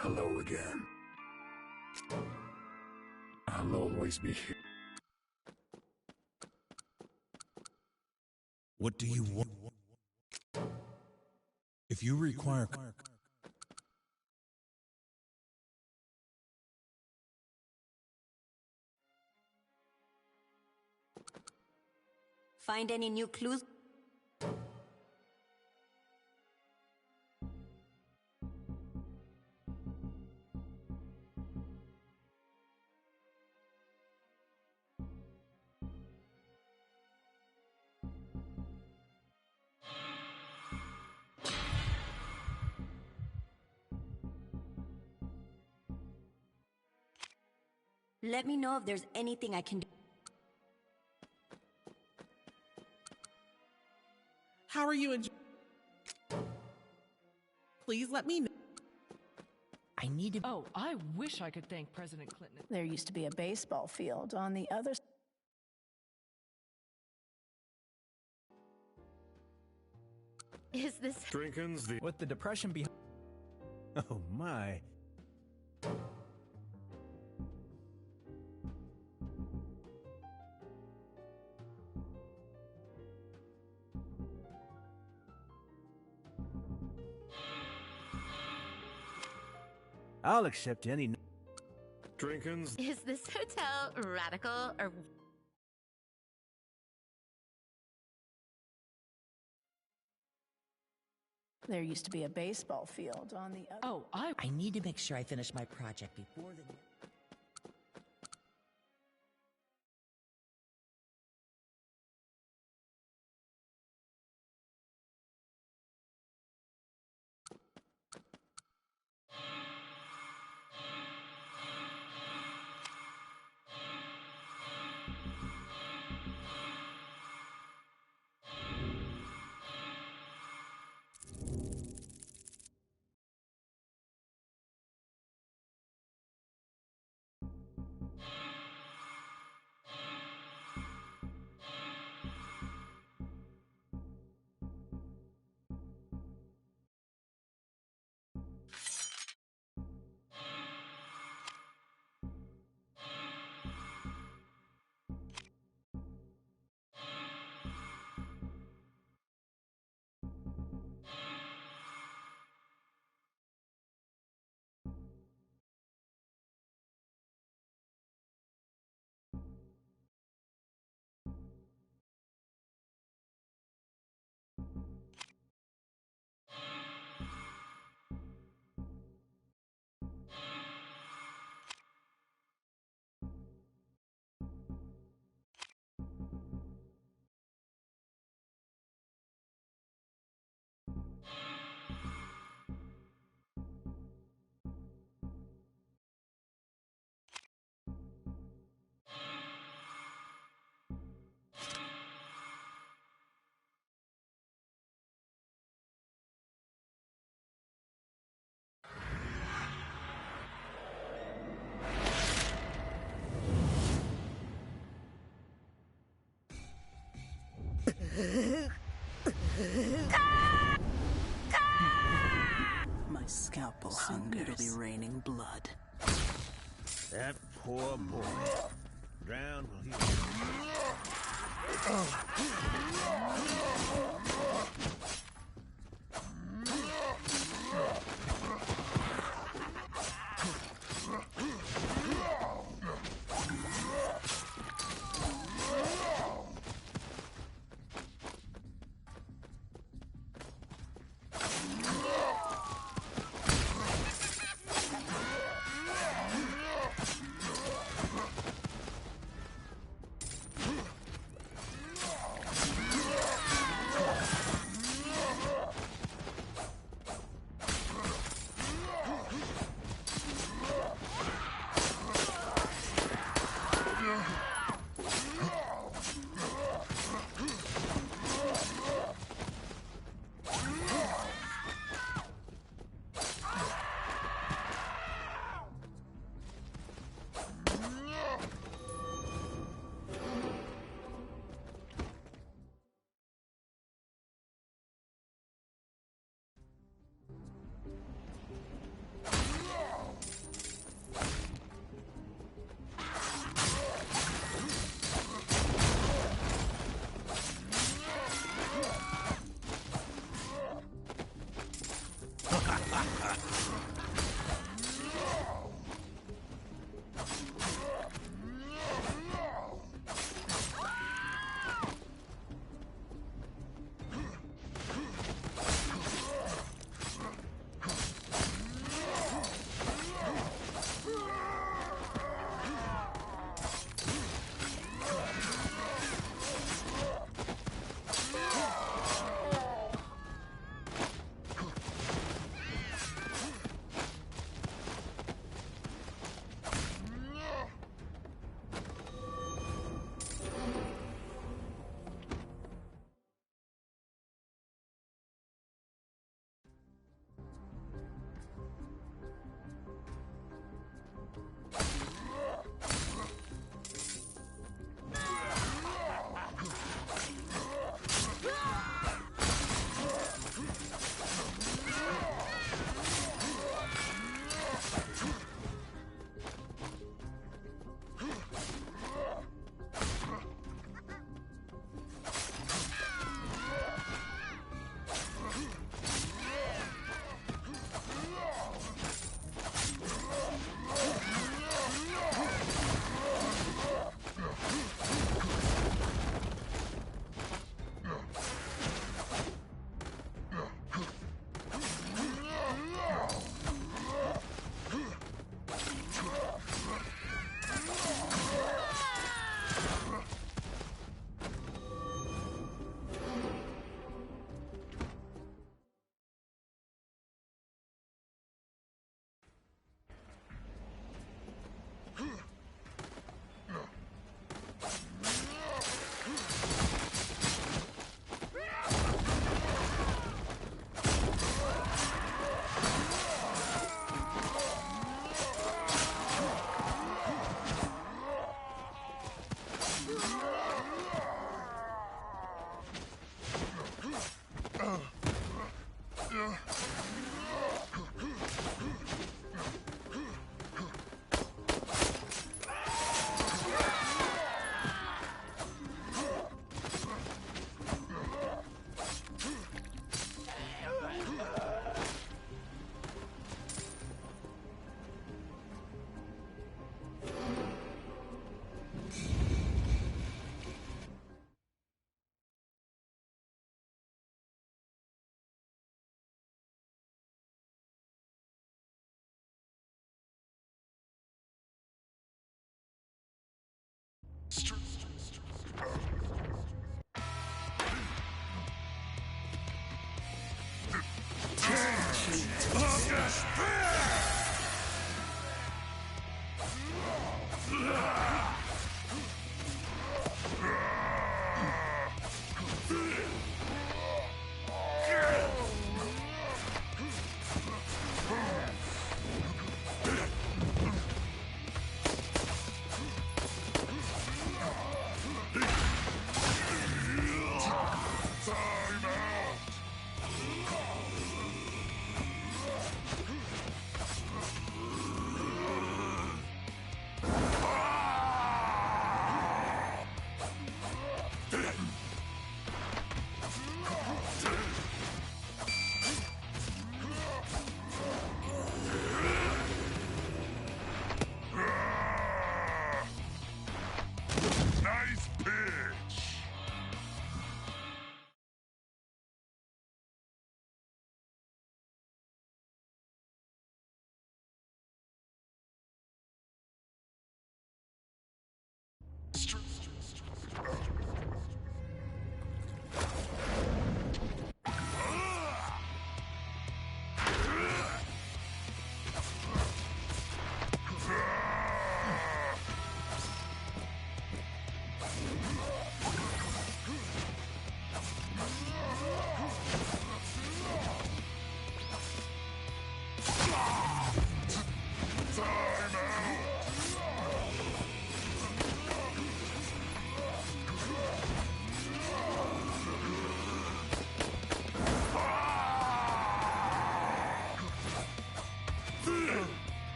Hello again. I'll always be here. What do you want? If you require... Find any new clues? Let me know if there's anything I can do. How are you enjoying? Please let me know. I need to... Oh, I wish I could thank President Clinton. There used to be a baseball field on the other side. Is this... Drinkins the... With the depression behind... Oh my. I'll accept any... Drinkins... Is this hotel radical or... There used to be a baseball field on the other... Oh, I need to make sure I finish my project before the... scalpel hungers. It'll be raining blood. That poor boy. Drowned will he...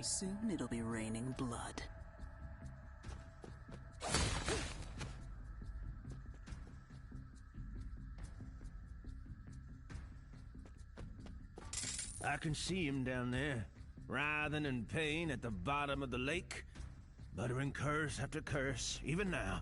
Very soon it'll be raining blood. I can see him down there, writhing in pain at the bottom of the lake, muttering curse after curse, even now.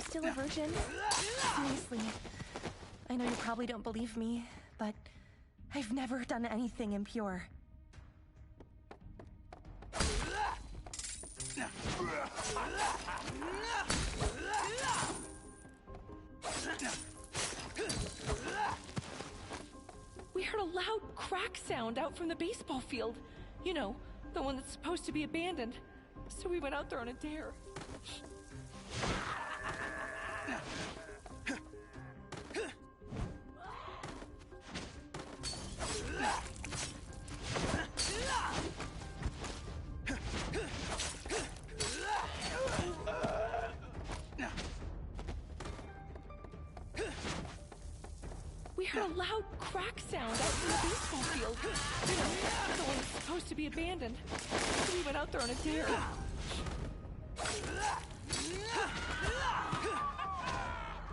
Still a virgin? Seriously. I know you probably don't believe me, but I've never done anything impure. We heard a loud crack sound out from the baseball field. You know, the one that's supposed to be abandoned. So we went out there on a dare. We heard a loud crack sound out from the baseball field. You know, the one that's supposed to be abandoned. So we went out there on a dare.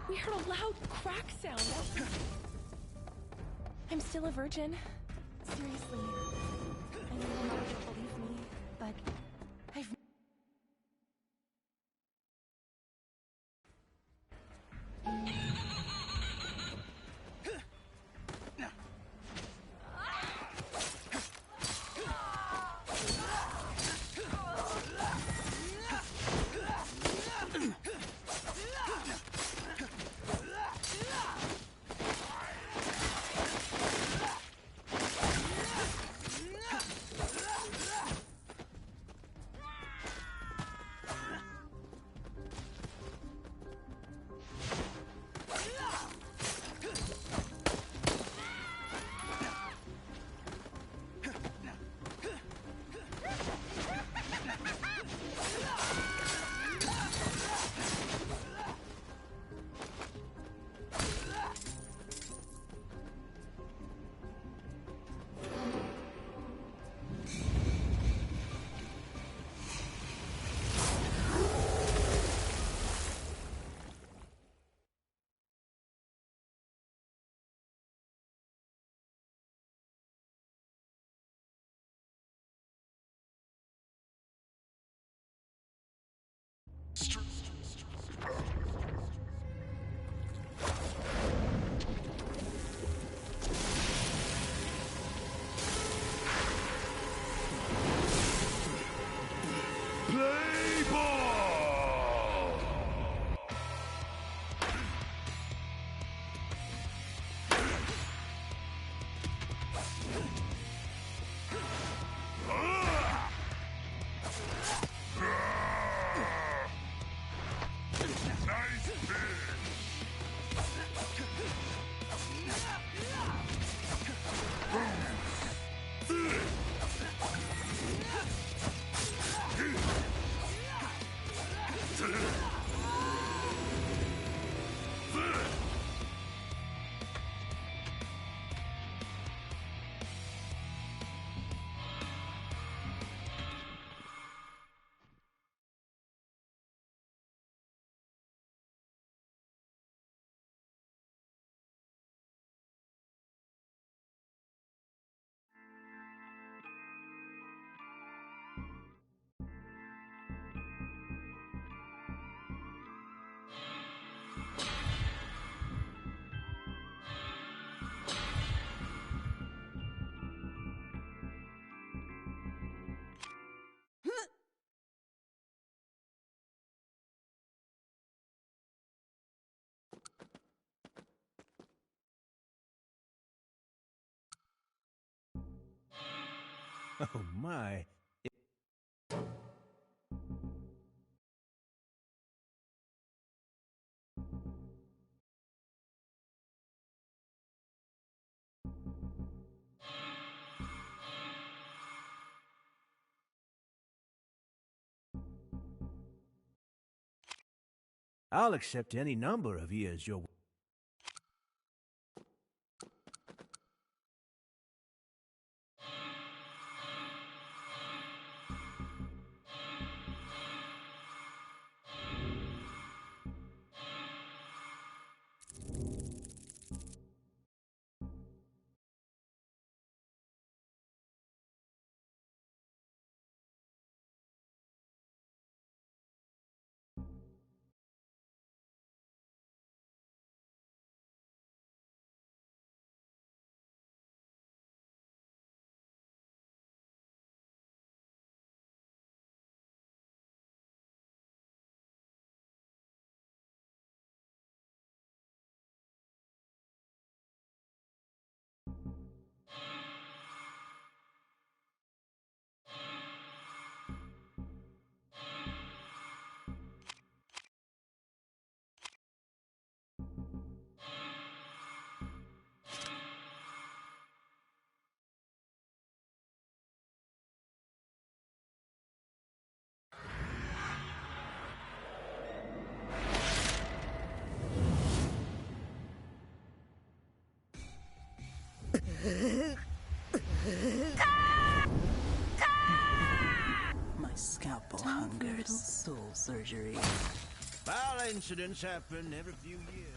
We heard a loud crack sound out. I'm still a virgin. Seriously. I know you probably don't believe me, but I've... Oh my. I'll accept any number of years your... My scalpel hungers soul surgery. Violent incidents happen every few years.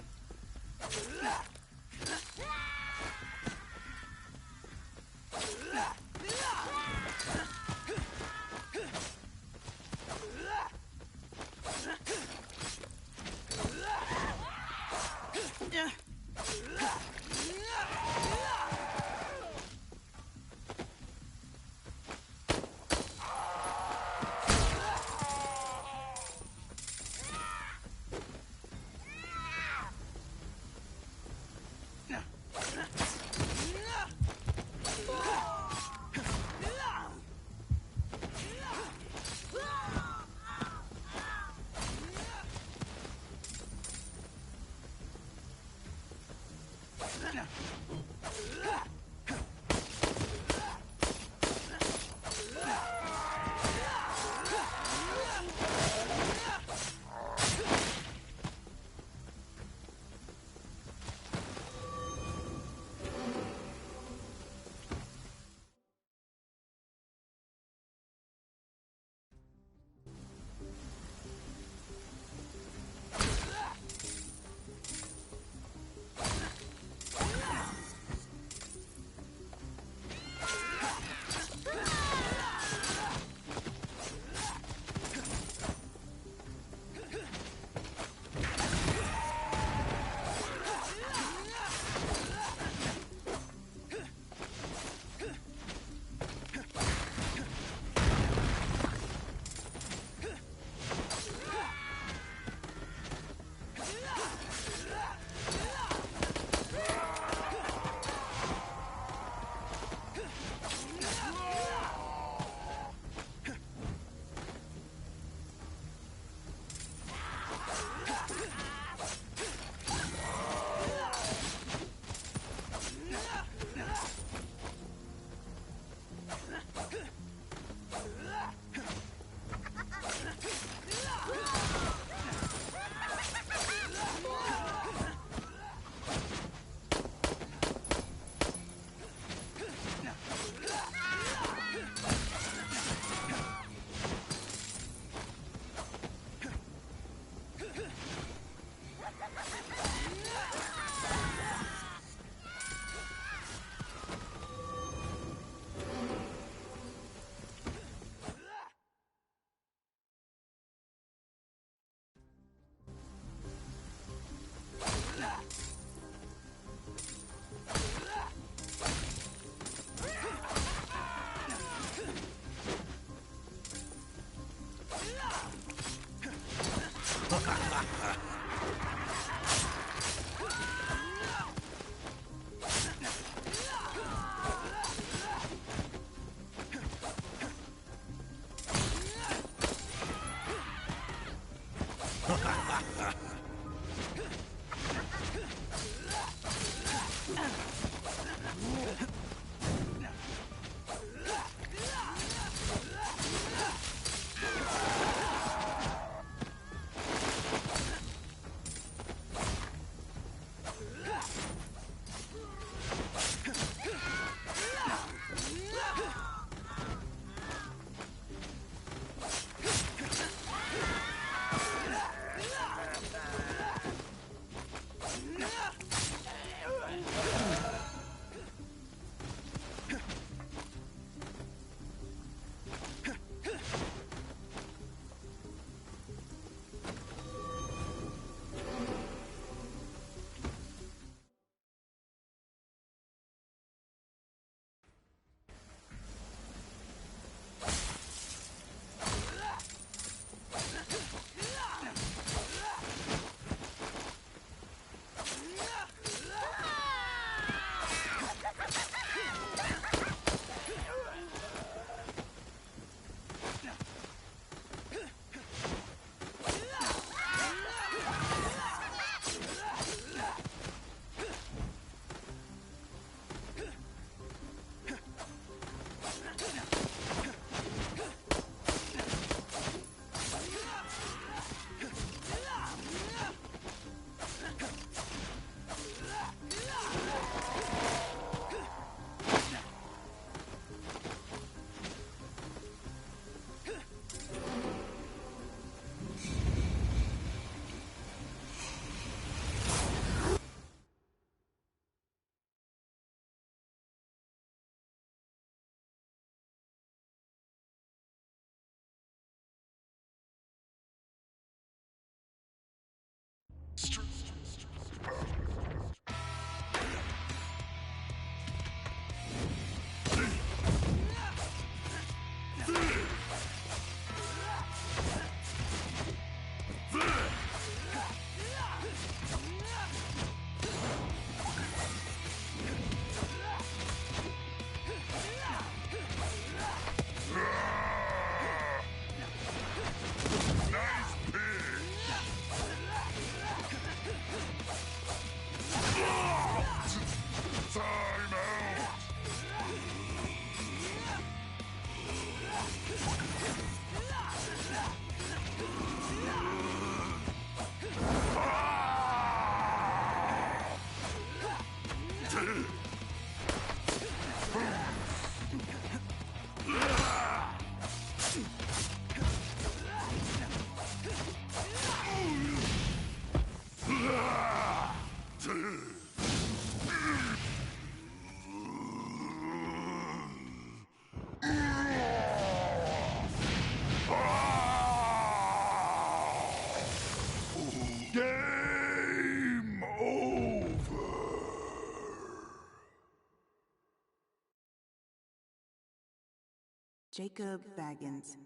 Jacob Baggins.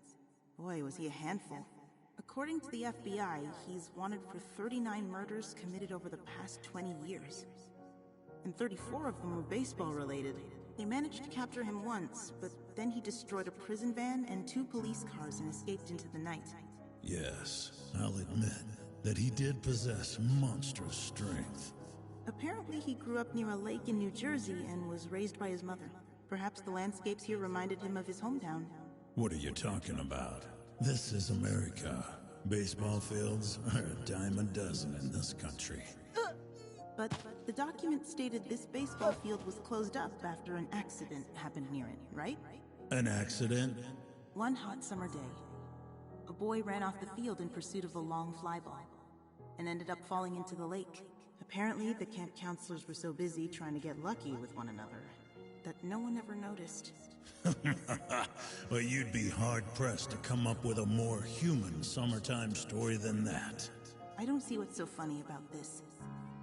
Boy, was he a handful. According to the FBI, he's wanted for 39 murders committed over the past 20 years. And 34 of them were baseball-related. They managed to capture him once, but then he destroyed a prison van and 2 police cars and escaped into the night. Yes, I'll admit that he did possess monstrous strength. Apparently he grew up near a lake in New Jersey and was raised by his mother. Perhaps the landscapes here reminded him of his hometown. What are you talking about? This is America. Baseball fields are a dime a dozen in this country. But the document stated this baseball field was closed up after an accident happened near it, right? An accident? One hot summer day, a boy ran off the field in pursuit of a long fly ball and ended up falling into the lake. Apparently, the camp counselors were so busy trying to get lucky with one another that no one ever noticed. Well, you'd be hard-pressed to come up with a more human summertime story than that. I don't see what's so funny about this.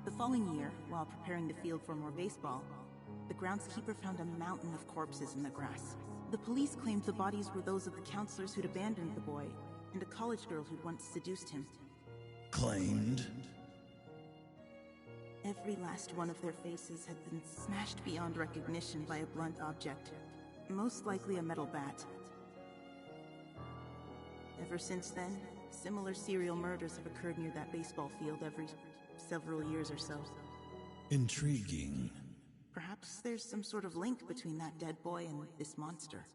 The following year, while preparing the field for more baseball, the groundskeeper found a mountain of corpses in the grass. The police claimed the bodies were those of the counselors who'd abandoned the boy and a college girl who'd once seduced him. Claimed? Every last one of their faces had been smashed beyond recognition by a blunt object, most likely a metal bat. Ever since then, similar serial murders have occurred near that baseball field every several years or so. Intriguing. Perhaps there's some sort of link between that dead boy and this monster.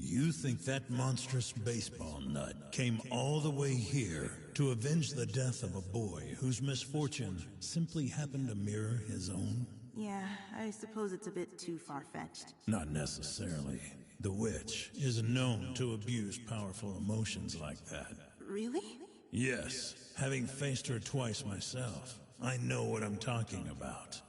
You think that monstrous baseball nut came all the way here to avenge the death of a boy whose misfortune simply happened to mirror his own? Yeah, I suppose it's a bit too far-fetched. Not necessarily. The witch is known to abuse powerful emotions like that. Really? Yes, having faced her twice myself, I know what I'm talking about.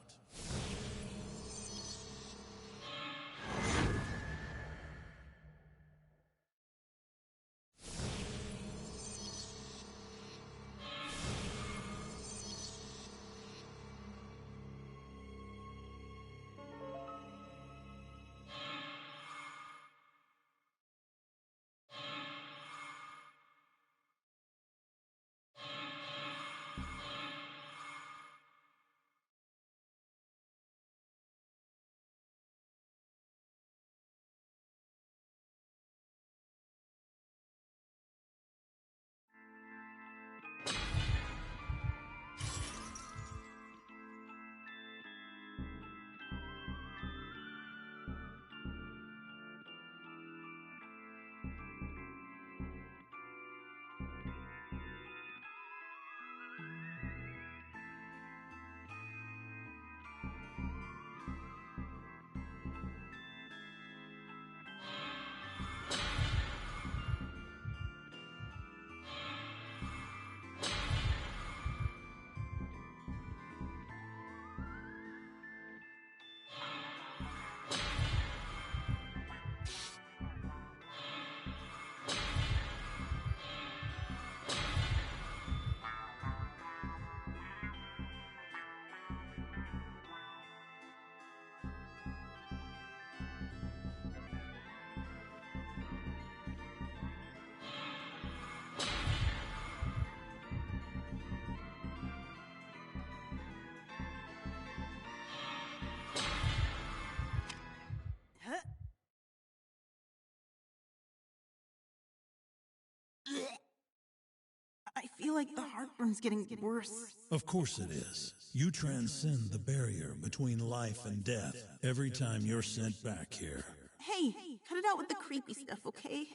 I feel like the heartburn's getting worse. Of course it is. You transcend the barrier between life and death every time you're sent back here. Hey, cut it out with the creepy stuff, okay?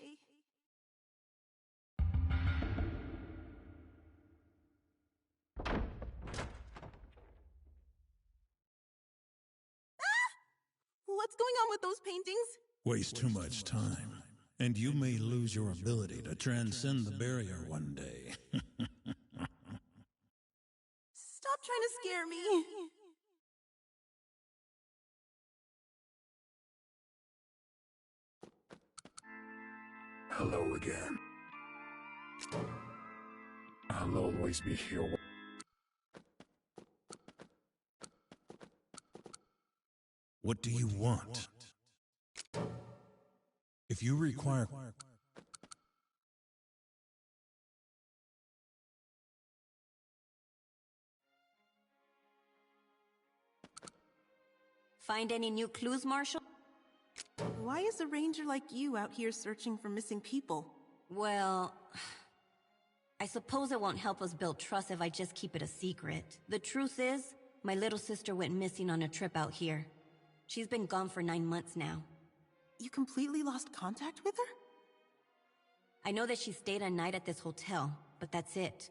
What's going on with those paintings? Waste too much time, and you may lose your ability to transcend the barrier one day. Stop trying to scare me. Hello again. I'll always be here. What do you want? If you require... Find any new clues, Marshall? Why is a ranger like you out here searching for missing people? Well, I suppose it won't help us build trust if I just keep it a secret. The truth is, my little sister went missing on a trip out here. She's been gone for 9 months now. You completely lost contact with her? I know that she stayed a night at this hotel, but that's it.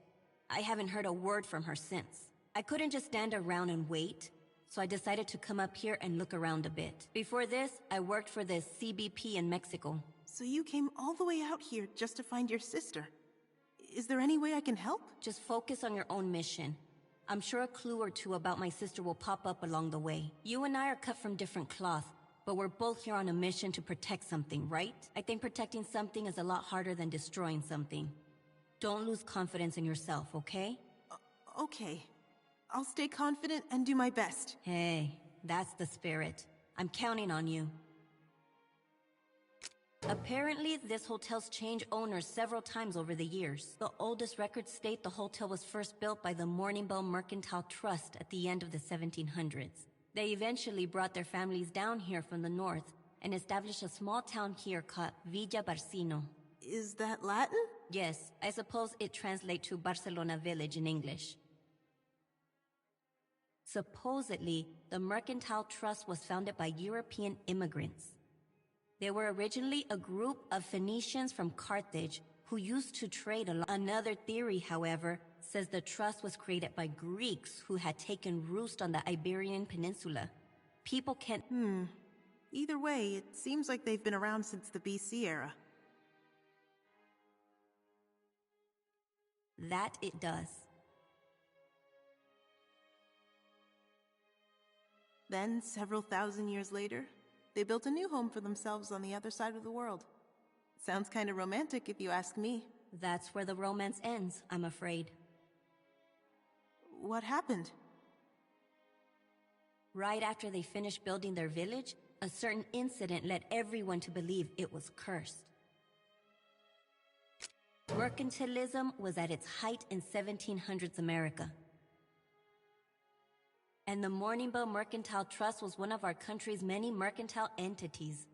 I haven't heard a word from her since. I couldn't just stand around and wait, so I decided to come up here and look around a bit. Before this, I worked for the CBP in Mexico. So you came all the way out here just to find your sister. Is there any way I can help? Just focus on your own mission. I'm sure a clue or two about my sister will pop up along the way. You and I are cut from different cloth, but we're both here on a mission to protect something, right? I think protecting something is a lot harder than destroying something. Don't lose confidence in yourself, okay? Okay. I'll stay confident and do my best. Hey, that's the spirit. I'm counting on you. Apparently, this hotel's changed owners several times over the years. The oldest records state the hotel was first built by the Morningbell Mercantile Trust at the end of the 1700s. They eventually brought their families down here from the north and established a small town here called Villa Barcino. Is that Latin? Yes, I suppose it translates to Barcelona Village in English. Supposedly, the Mercantile Trust was founded by European immigrants. They were originally a group of Phoenicians from Carthage who used to trade along. Another theory, however, says the trust was created by Greeks who had taken roost on the Iberian Peninsula. People can't... Either way, it seems like they've been around since the BC era. That it does. Then, several thousand years later, they built a new home for themselves on the other side of the world. Sounds kind of romantic if you ask me. That's where the romance ends, I'm afraid. What happened? Right after they finished building their village, a certain incident led everyone to believe it was cursed. Mercantilism was at its height in 1700s America. And the Morningbell Mercantile Trust was one of our country's many mercantile entities.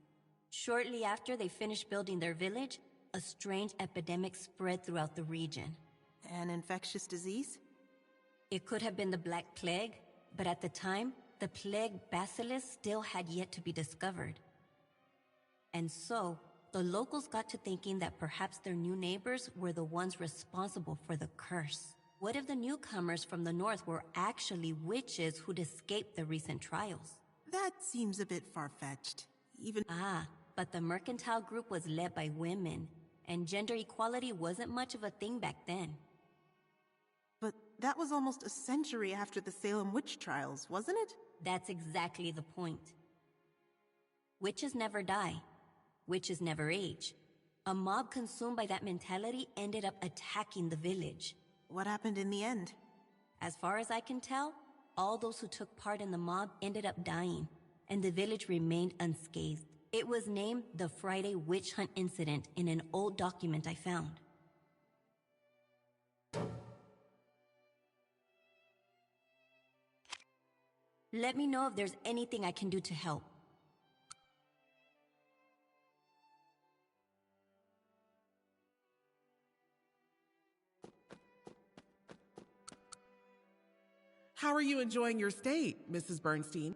Shortly after they finished building their village, a strange epidemic spread throughout the region. An infectious disease? It could have been the Black Plague, but at the time, the plague bacillus still had yet to be discovered. And so, the locals got to thinking that perhaps their new neighbors were the ones responsible for the curse. What if the newcomers from the north were actually witches who'd escaped the recent trials? That seems a bit far-fetched. But the mercantile group was led by women, and gender equality wasn't much of a thing back then. But that was almost a century after the Salem witch trials, wasn't it? That's exactly the point. Witches never die. Witches never age. A mob consumed by that mentality ended up attacking the village. What happened in the end? As far as I can tell, all those who took part in the mob ended up dying, and the village remained unscathed. It was named the Friday Witch Hunt Incident in an old document I found. Let me know if there's anything I can do to help. How are you enjoying your stay, Mrs. Bernstein?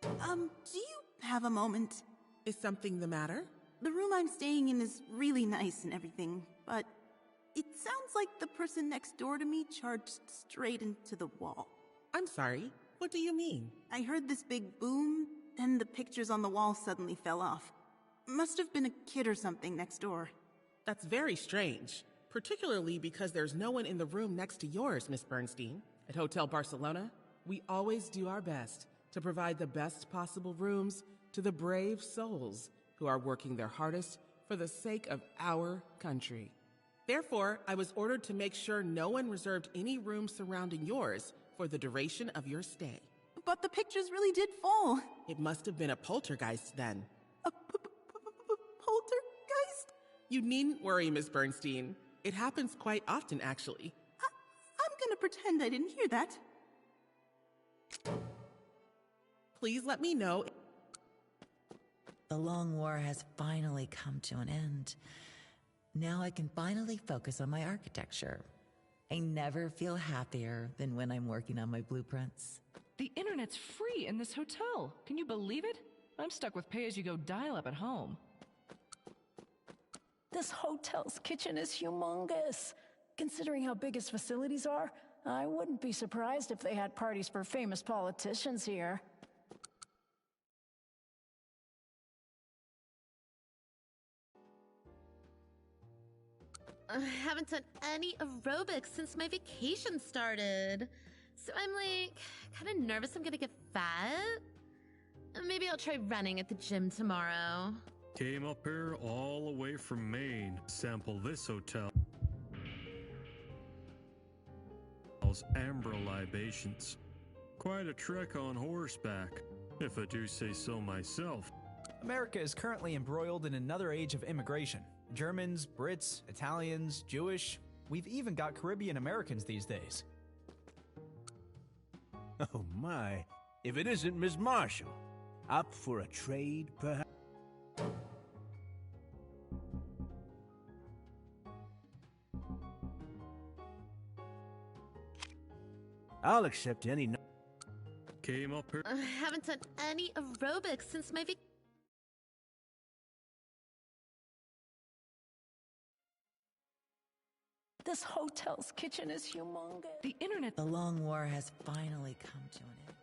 Do you have a moment? Is something the matter? The room I'm staying in is really nice and everything, but it sounds like the person next door to me charged straight into the wall. I'm sorry, what do you mean? I heard this big boom, then the pictures on the wall suddenly fell off. Must have been a kid or something next door. That's very strange, particularly because there's no one in the room next to yours, Miss Bernstein. At Hotel Barcelona, we always do our best to provide the best possible rooms to the brave souls who are working their hardest for the sake of our country. Therefore, I was ordered to make sure no one reserved any room surrounding yours for the duration of your stay. But the pictures really did fall. It must have been a poltergeist then. A You needn't worry, Miss Bernstein. It happens quite often, actually. I'm gonna pretend I didn't hear that. Please let me know. The long war has finally come to an end. Now I can finally focus on my architecture. I never feel happier than when I'm working on my blueprints. The internet's free in this hotel. Can you believe it? I'm stuck with pay-as-you-go dial-up at home. This hotel's kitchen is humongous. Considering how big its facilities are, I wouldn't be surprised if they had parties for famous politicians here. I haven't done any aerobics since my vacation started. So I'm like, kind of nervous I'm gonna get fat. Maybe I'll try running at the gym tomorrow. Came up here all the way from Maine. Sample this hotel. Amber libations. Quite a trek on horseback, if I do say so myself. America is currently embroiled in another age of immigration. Germans, Brits, Italians, Jewish. We've even got Caribbean Americans these days. Oh my, if it isn't Miss Marshall. Up for a trade, perhaps? I'll accept any. Came up here. I haven't done any aerobics since my vacation. This hotel's kitchen is humongous. The internet. The long war has finally come to an end.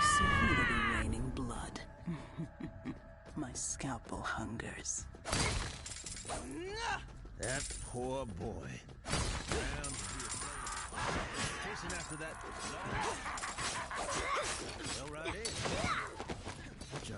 Soon it'll be raining blood. My scalpel hungers. That poor boy. Chasing after that. Well, right in. Such a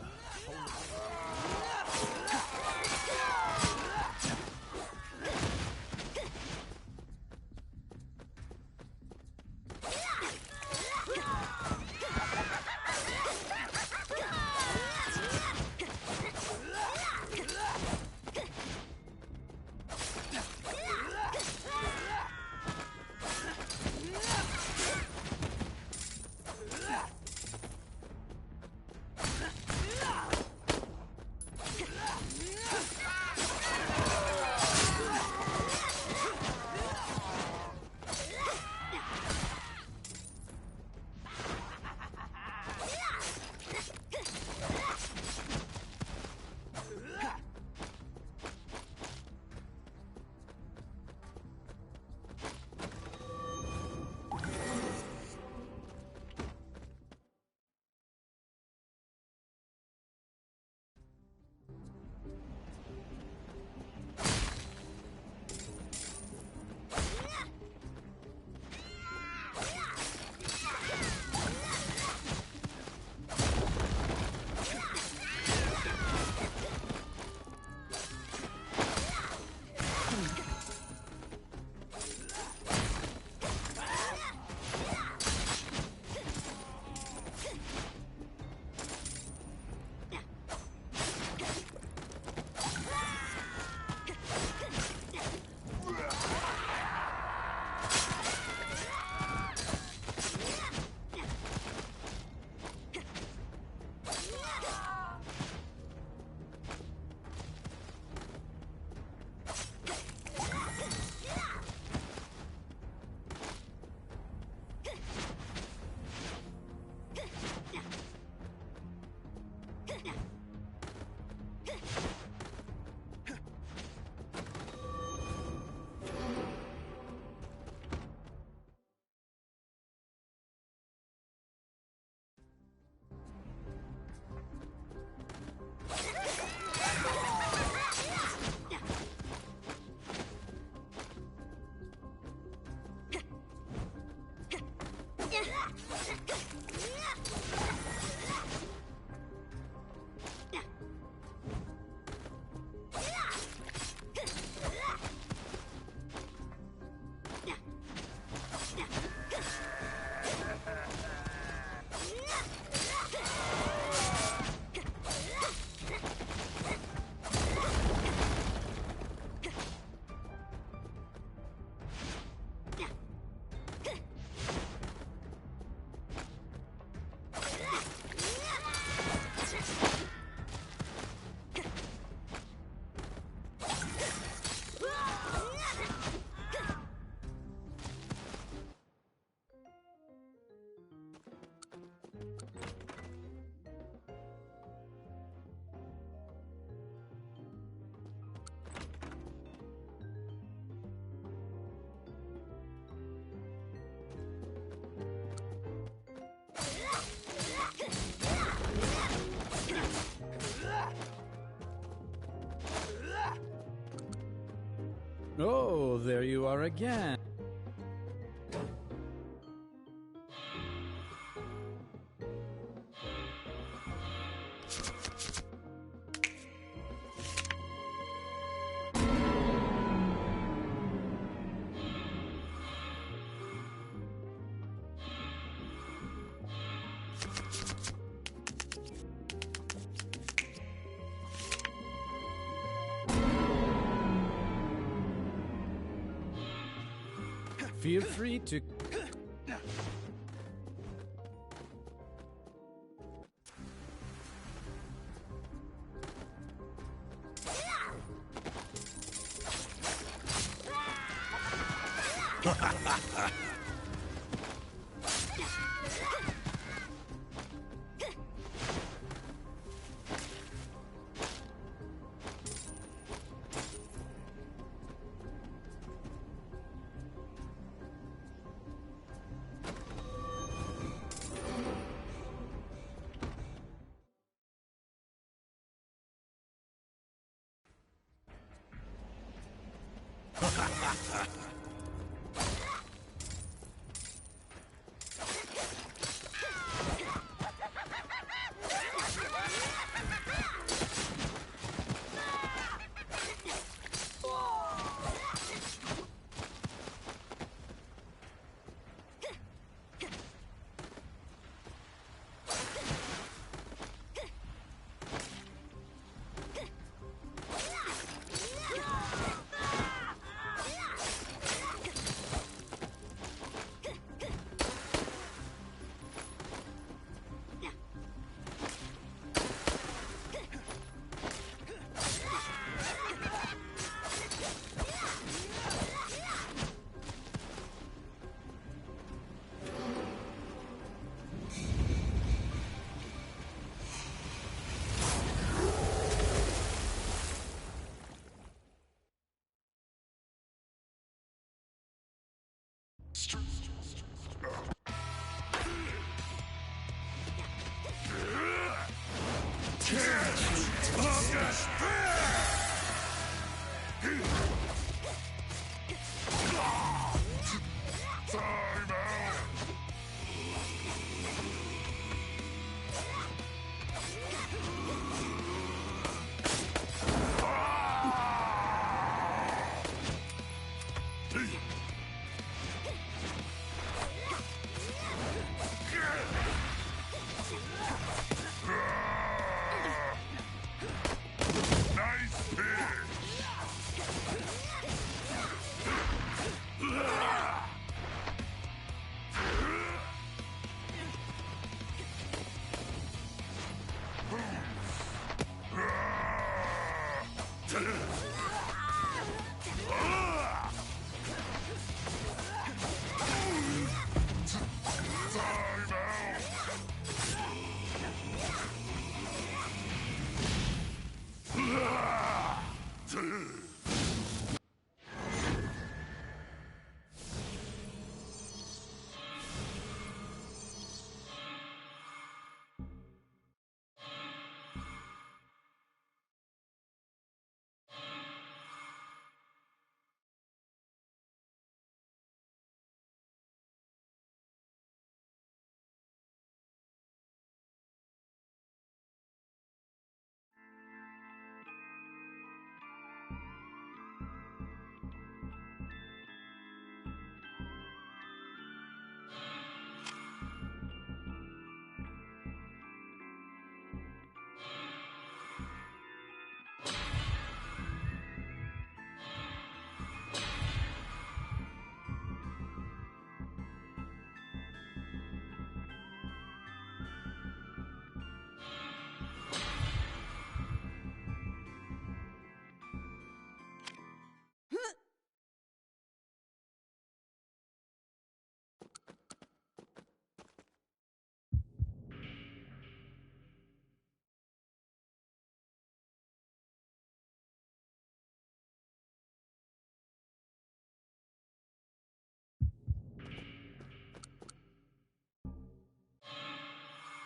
Oh, there you are again. Feel free to...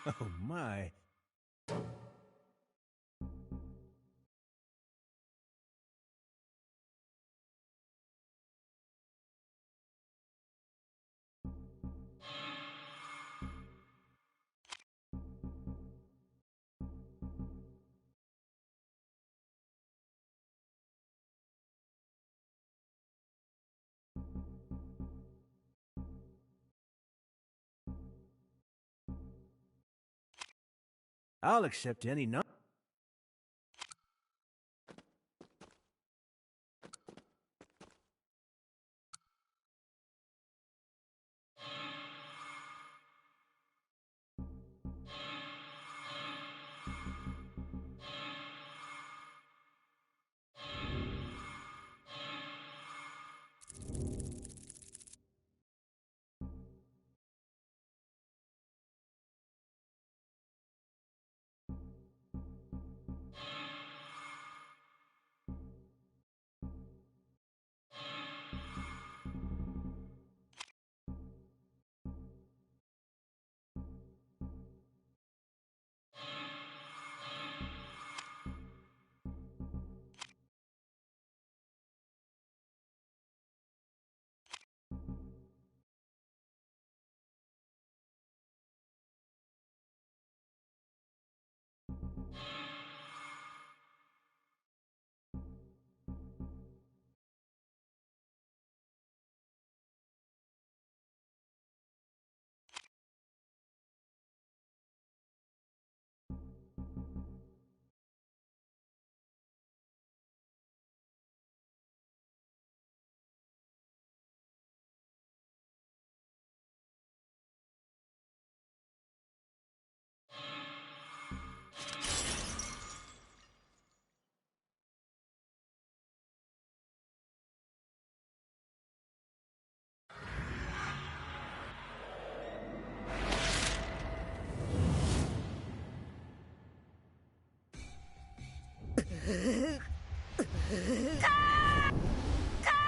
Oh my. I'll accept any number.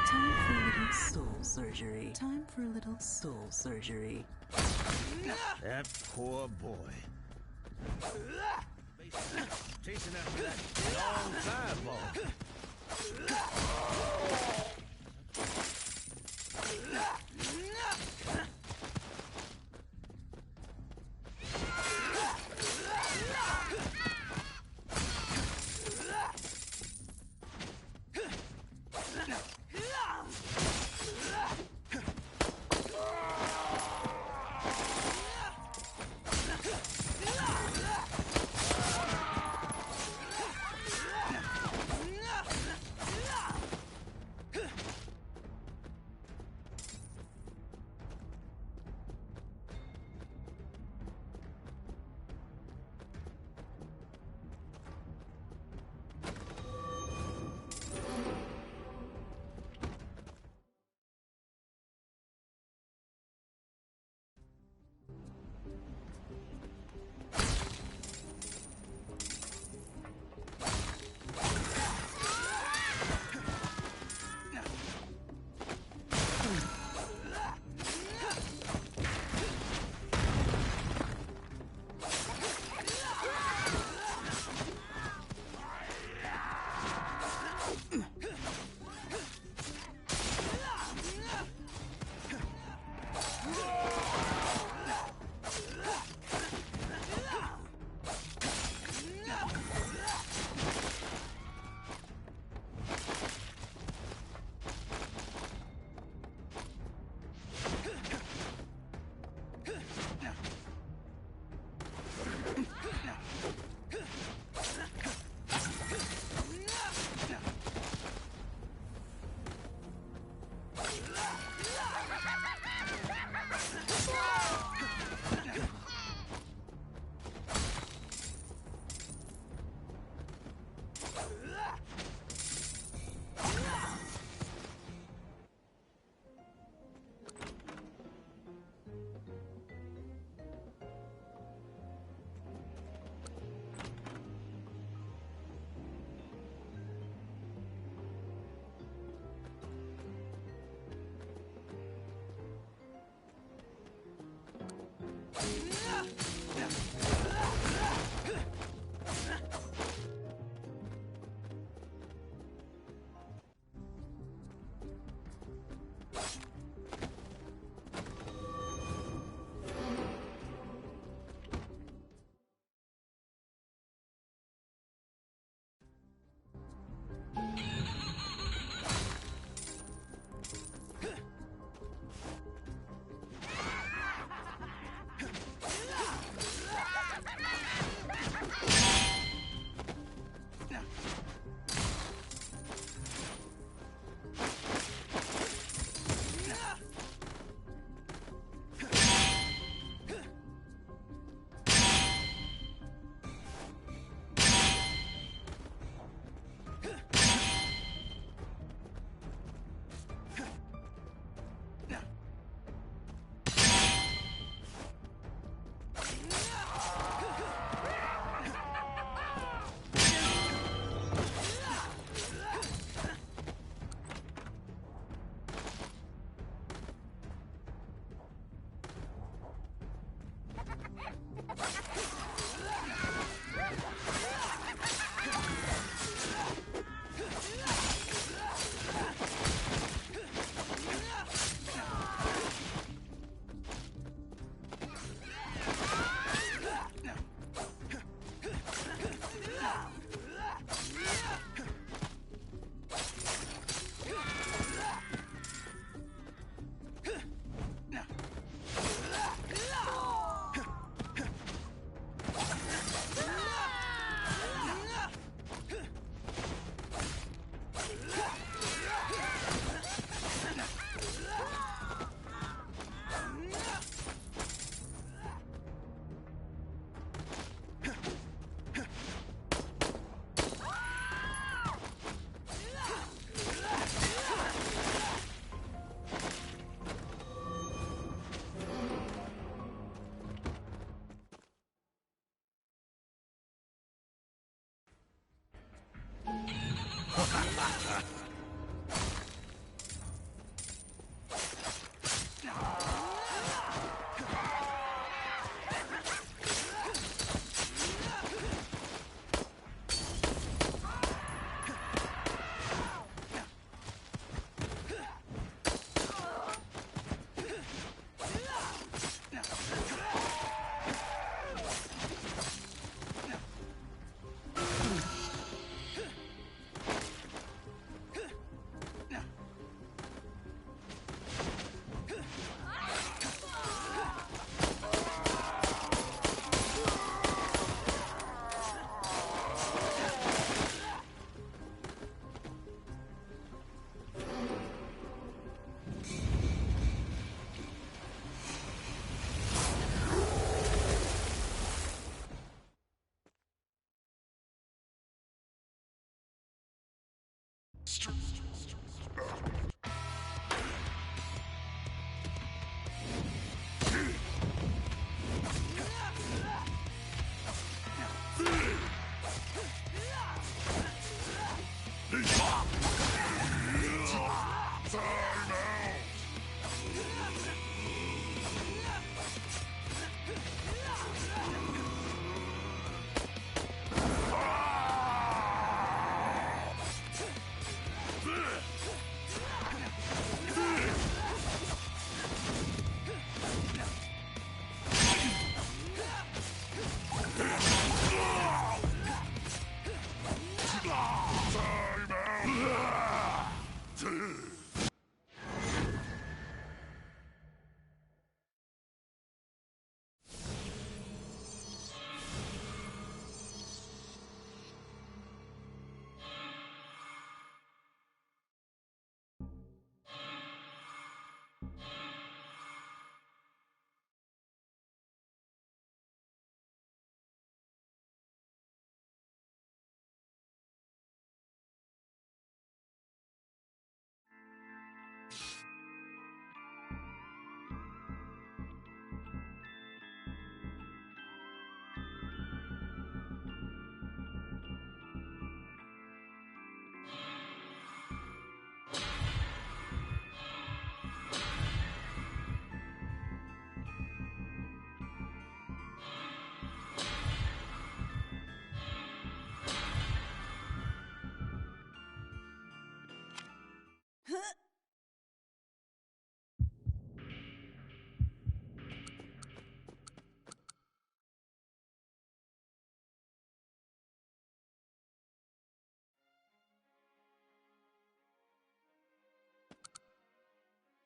Time for a little soul surgery. Time for a little soul surgery. That poor boy. Chasing after that long fireball.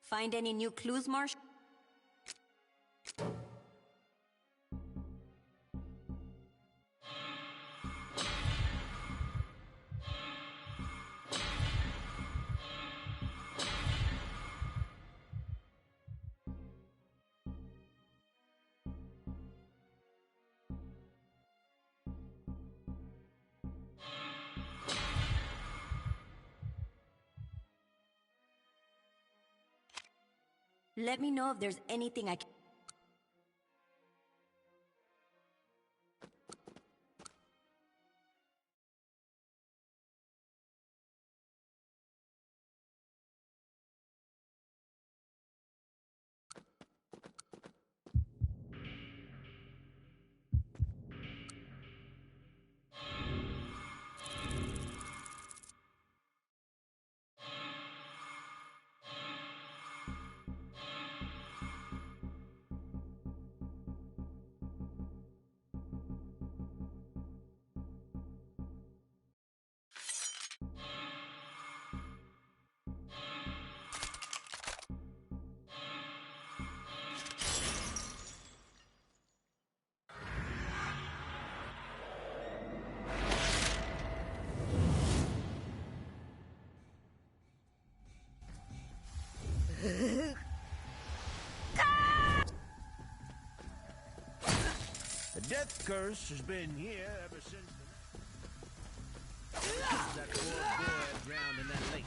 Find any new clues, Marsh? Let me know if there's anything I can... The death curse has been here ever since that poor boy drowned in that lake.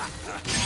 Battery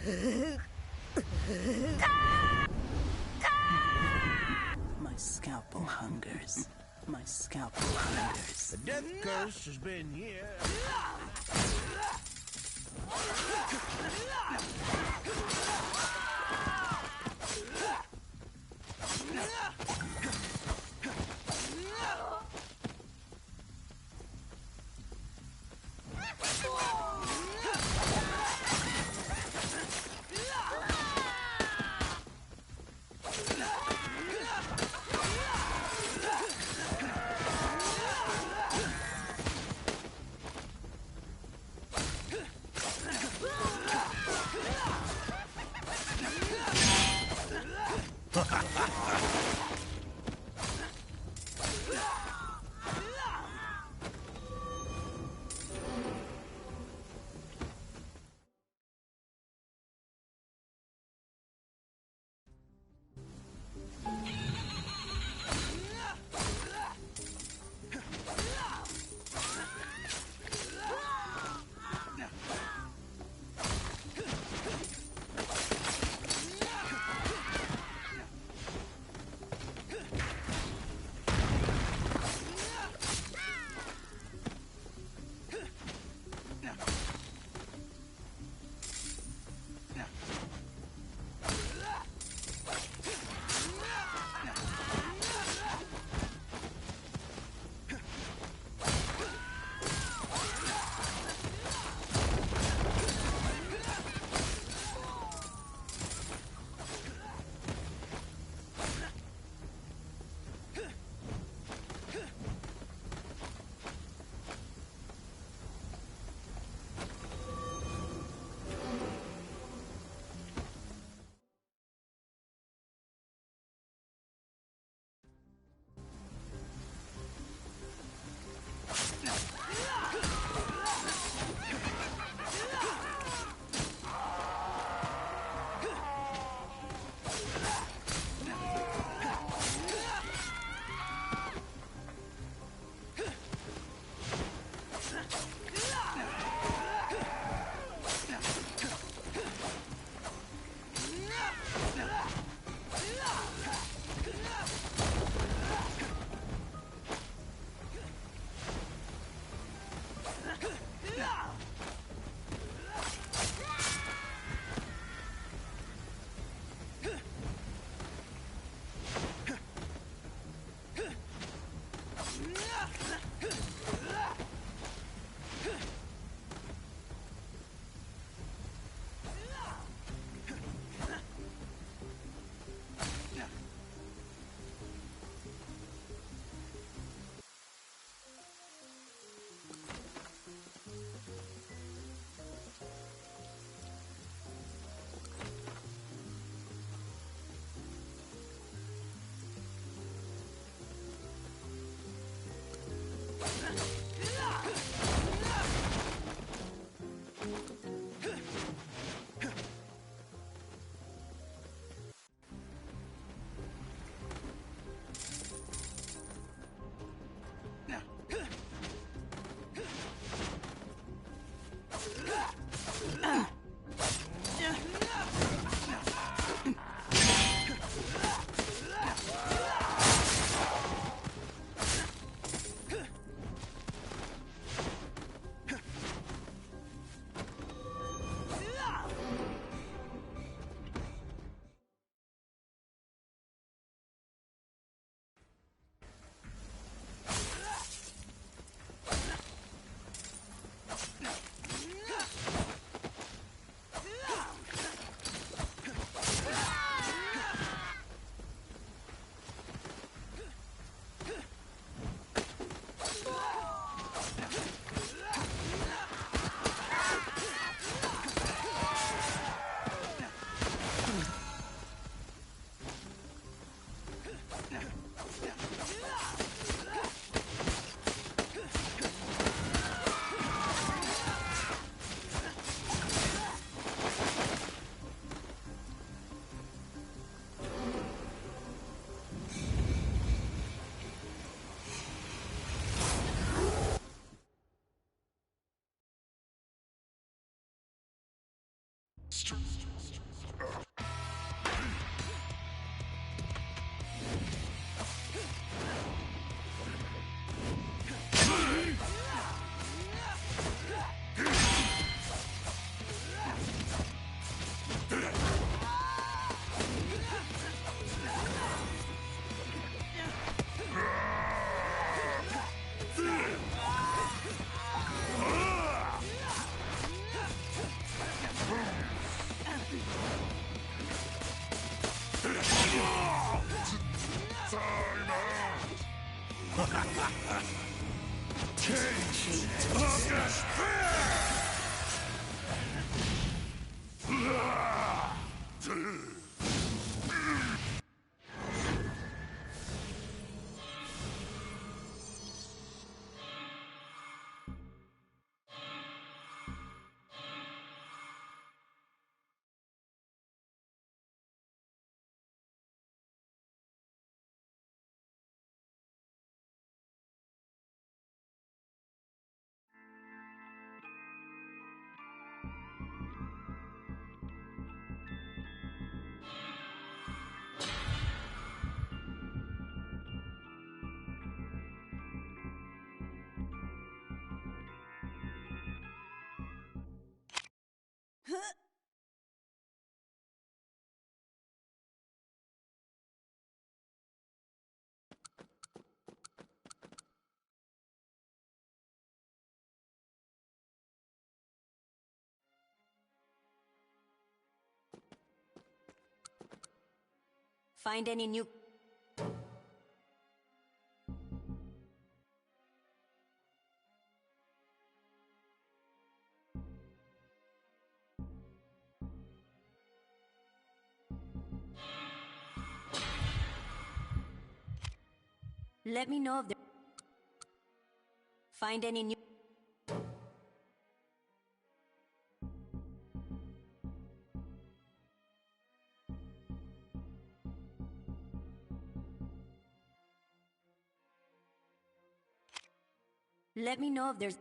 My scalpel hungers. My scalpel hungers. The death curse has been here. Change of despair! Find any new... Let me know if there... Find any new... Let me know if there's...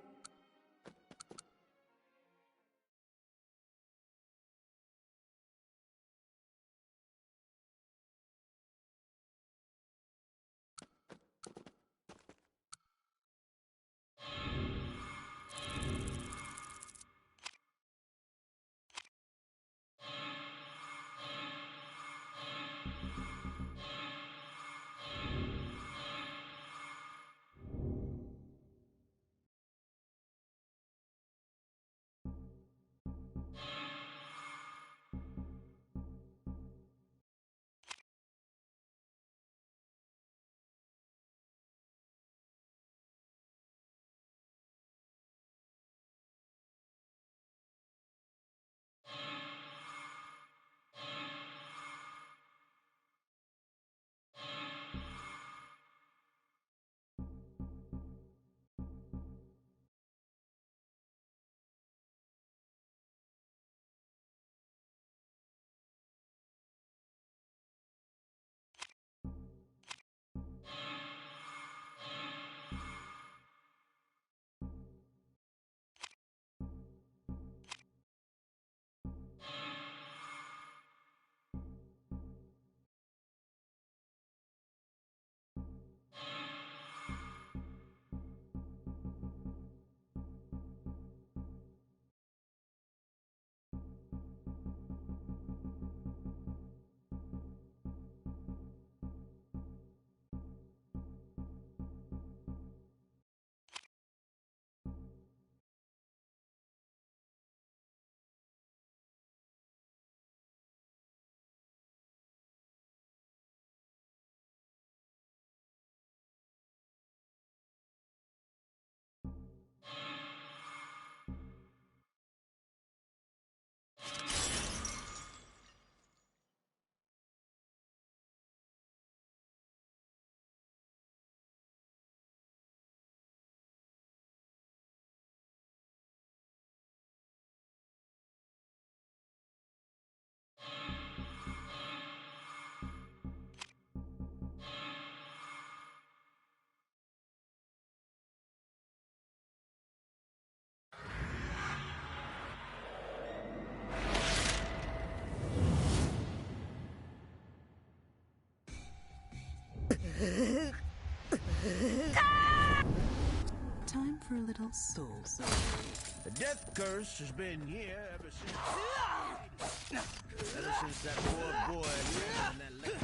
Time for a little soul searching. The death curse has been here ever since that poor boy abandoned that lake.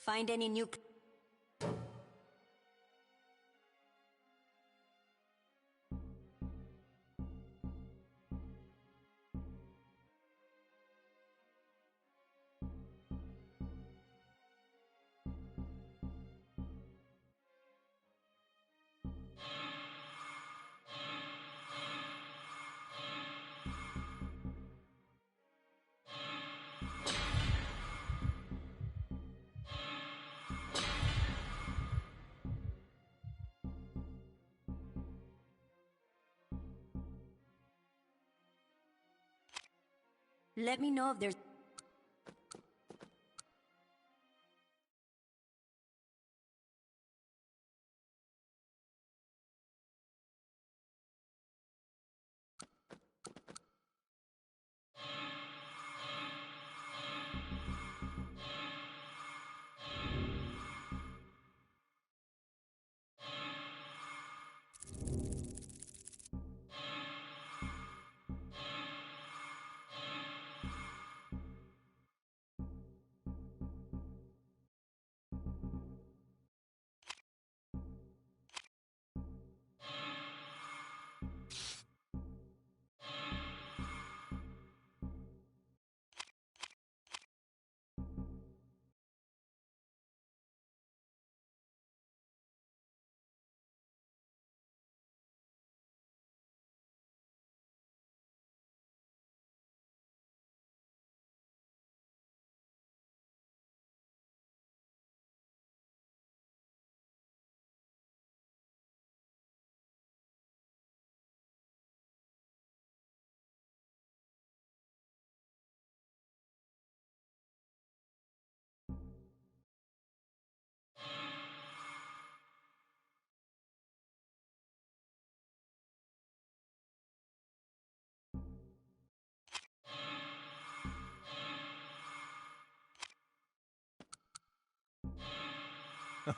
Find any new... Let me know if there's...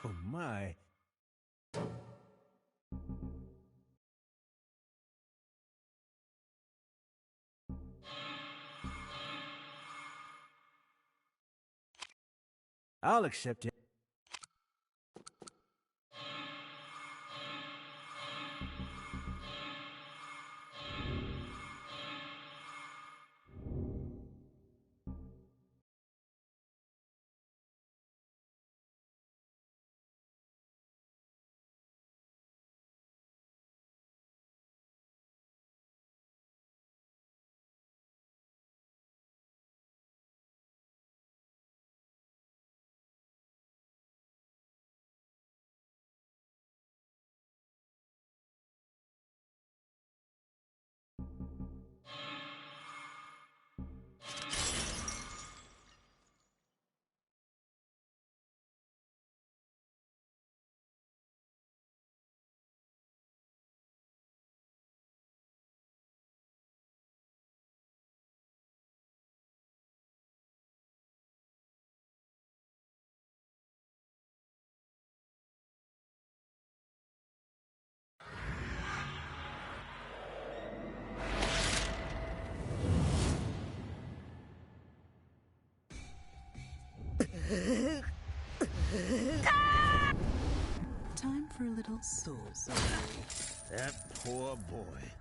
Oh my. I'll accept it. Time for a little soul searching. That poor boy.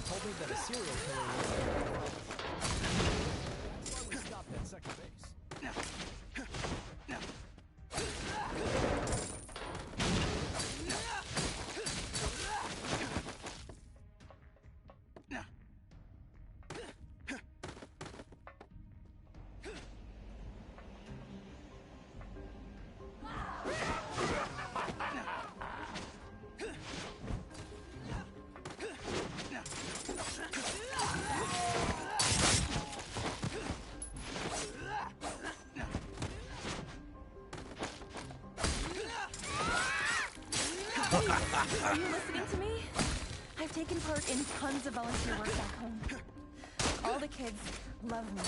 told me that a serial killer was there. That's why we stopped at second base. Are you listening to me? I've taken part in tons of volunteer work back home. All the kids love me.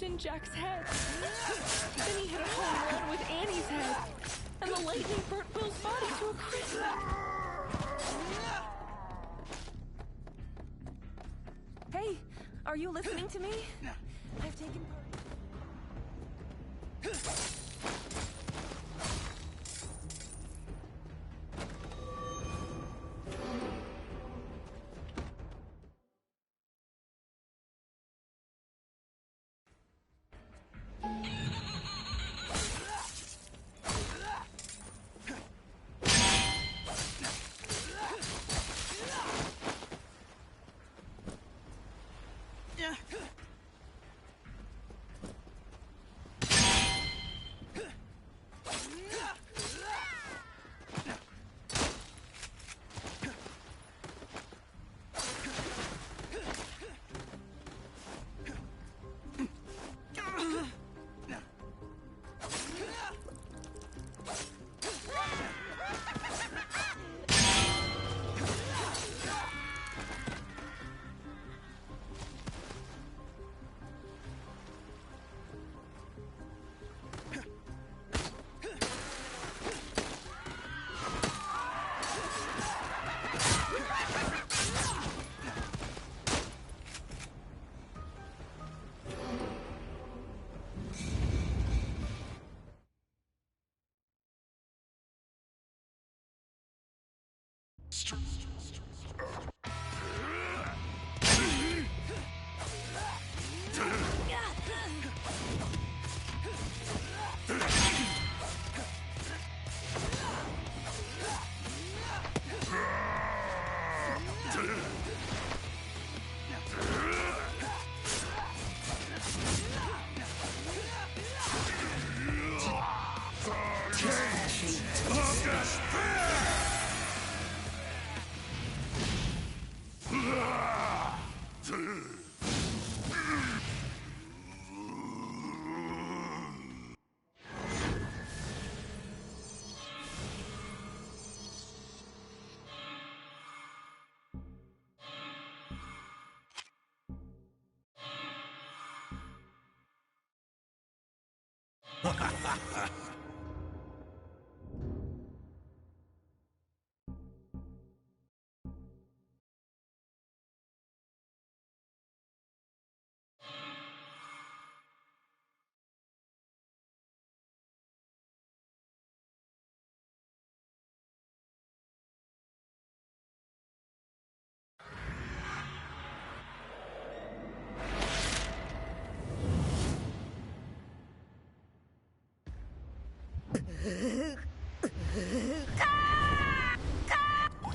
in Jack's head. Then he hit a home run with Annie's head. And the lightning burnt Will's body to a crisp. Hey, are you listening to me? I've taken part.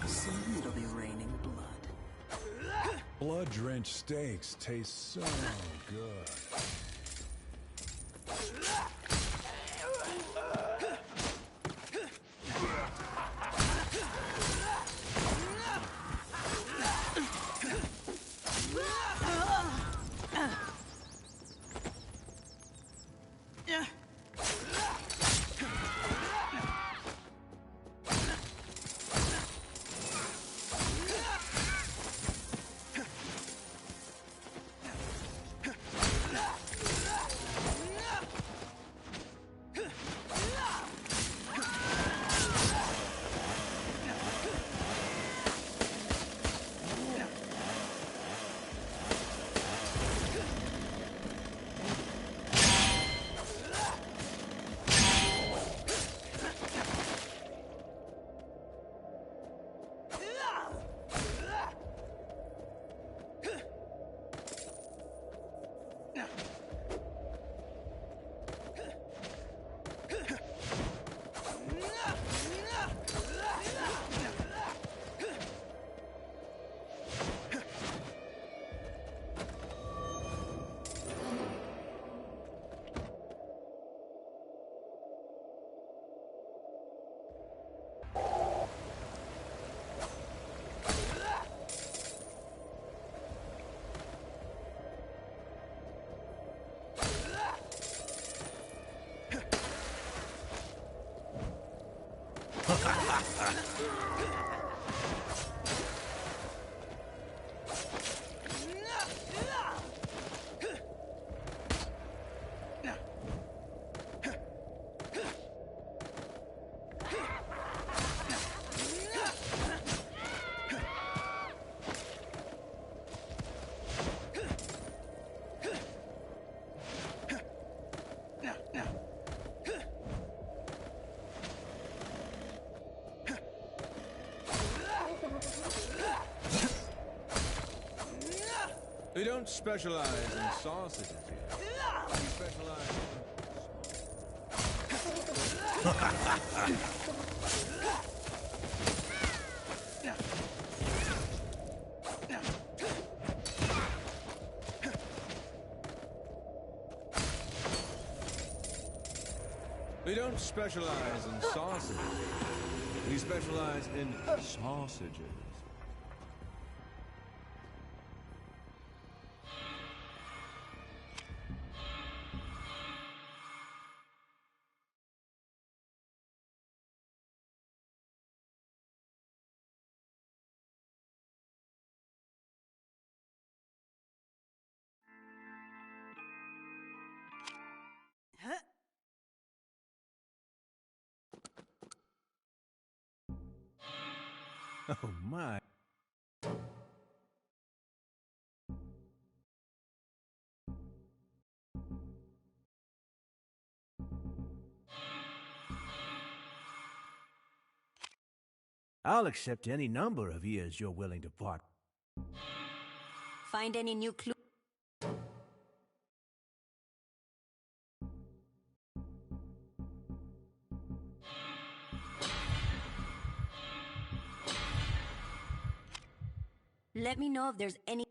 Soon it'll be raining blood. Blood-drenched steaks taste so good. We don't specialize in sausages here. We specialize We don't specialize in sausages. We specialize in sausages. Oh my. I'll accept any number of years you're willing to part. Find any new clues? Let me know if there's any...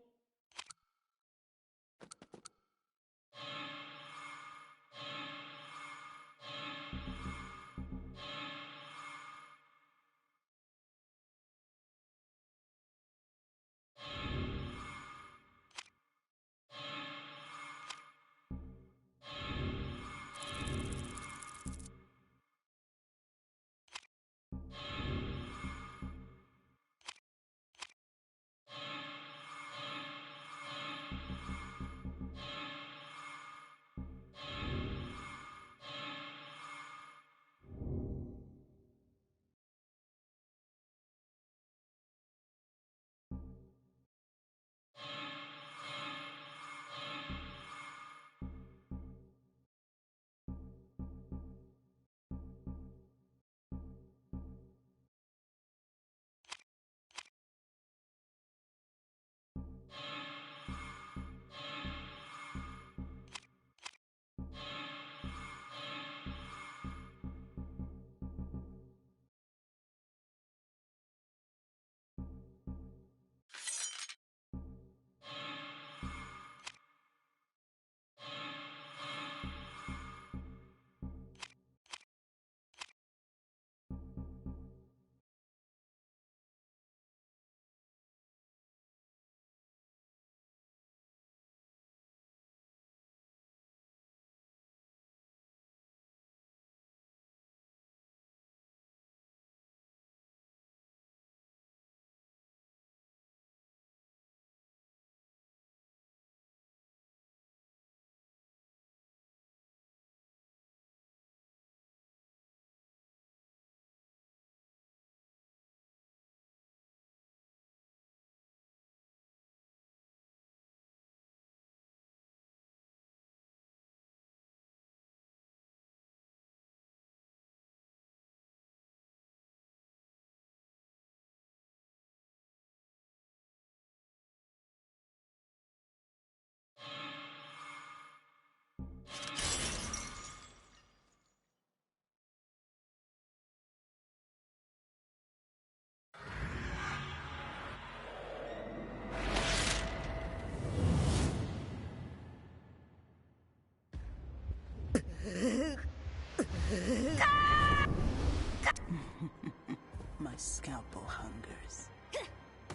My scalpel hungers.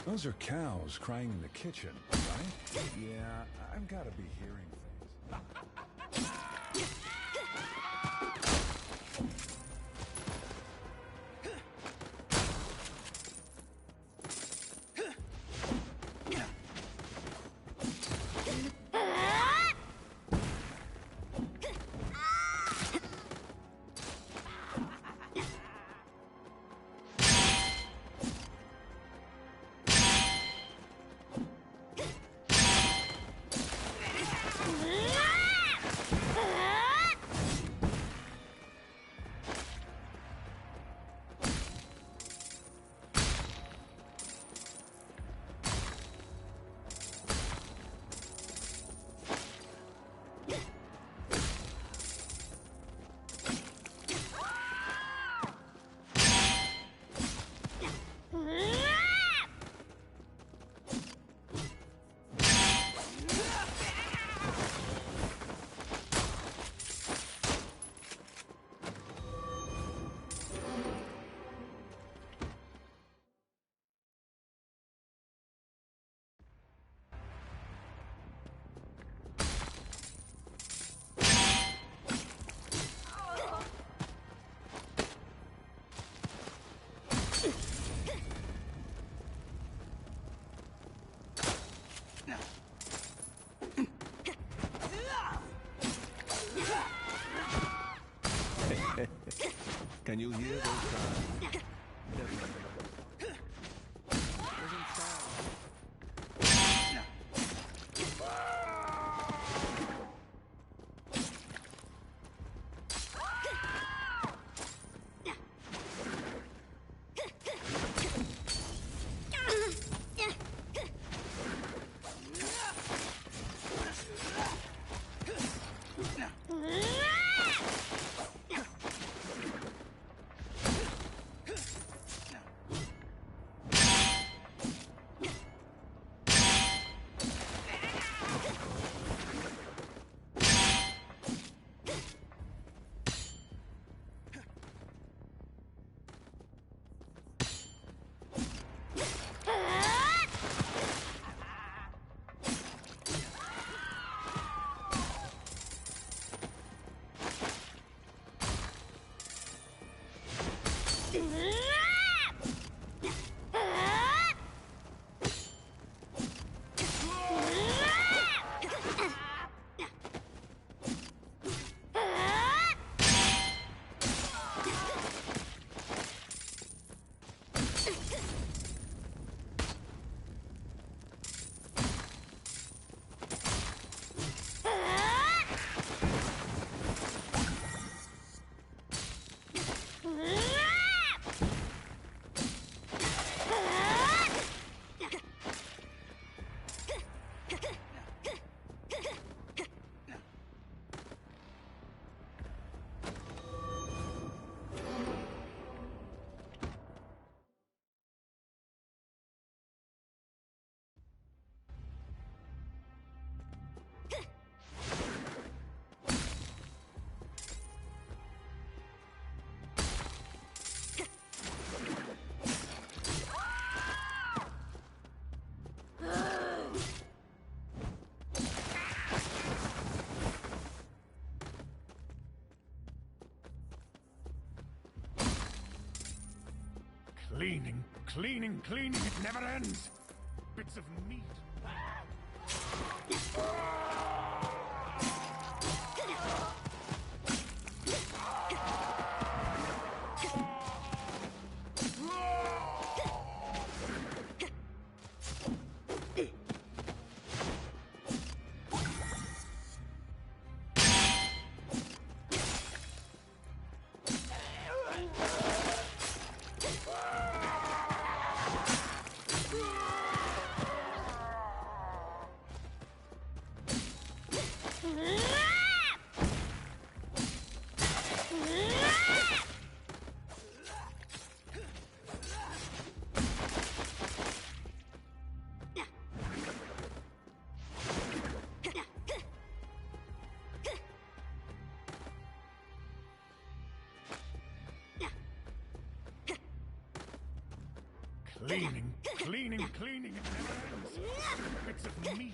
Those are cows crying in the kitchen, right? Yeah, I've got to be hearing things. Can you hear those sounds? Cleaning, cleaning, cleaning, it never ends! Bits of meat. Cleaning, cleaning, cleaning, it never ends! Bits of meat.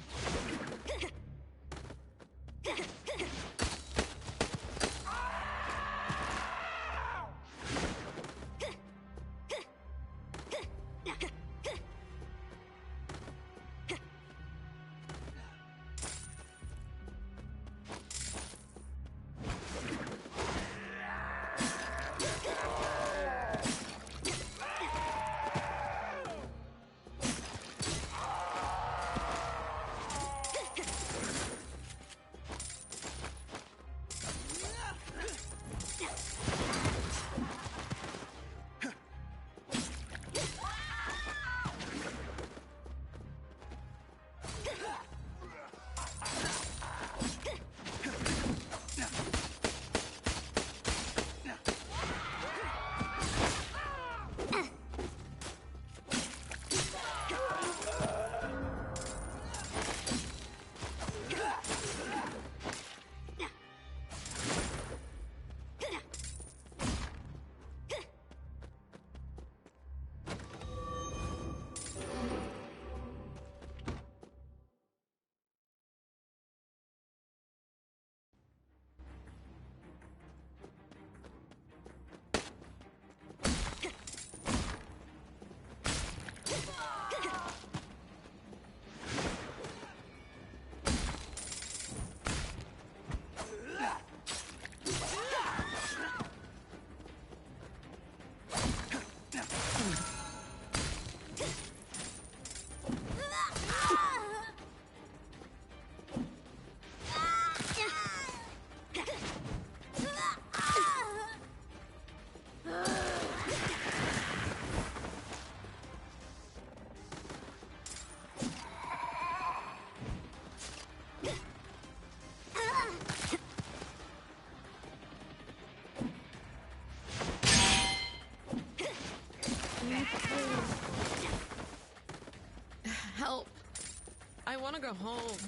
I want to go home.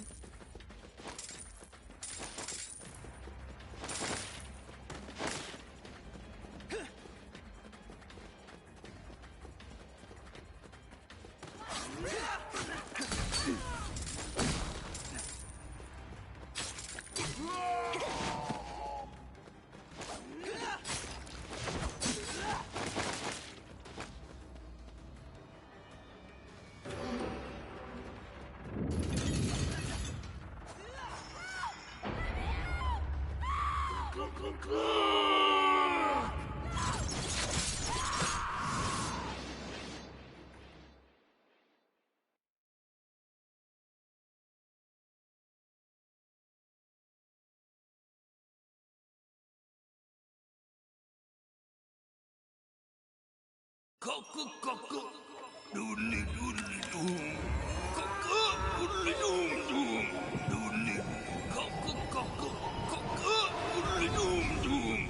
Doodly doodly doom. Doodly doom doom. Doodly. Doodly doom doom. Doodly doom.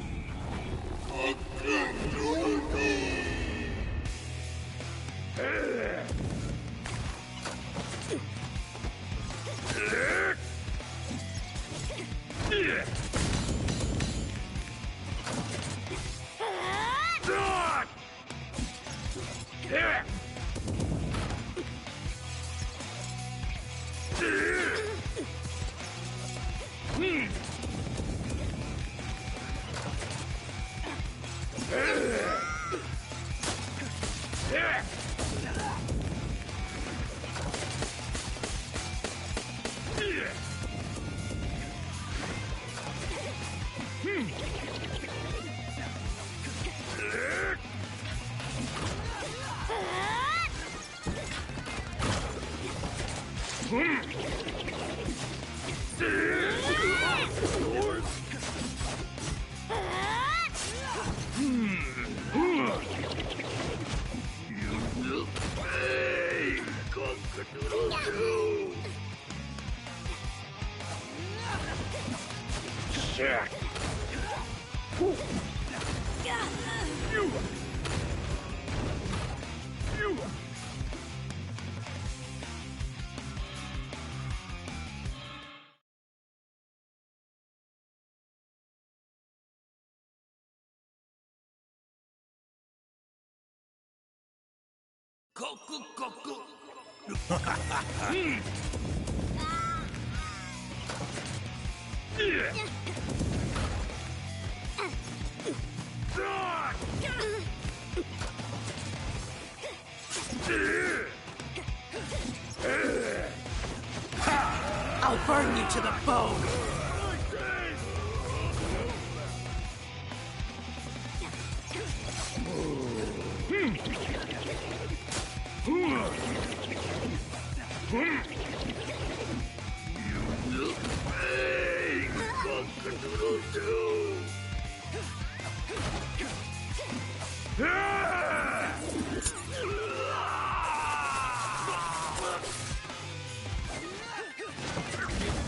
I'll burn you to the bone!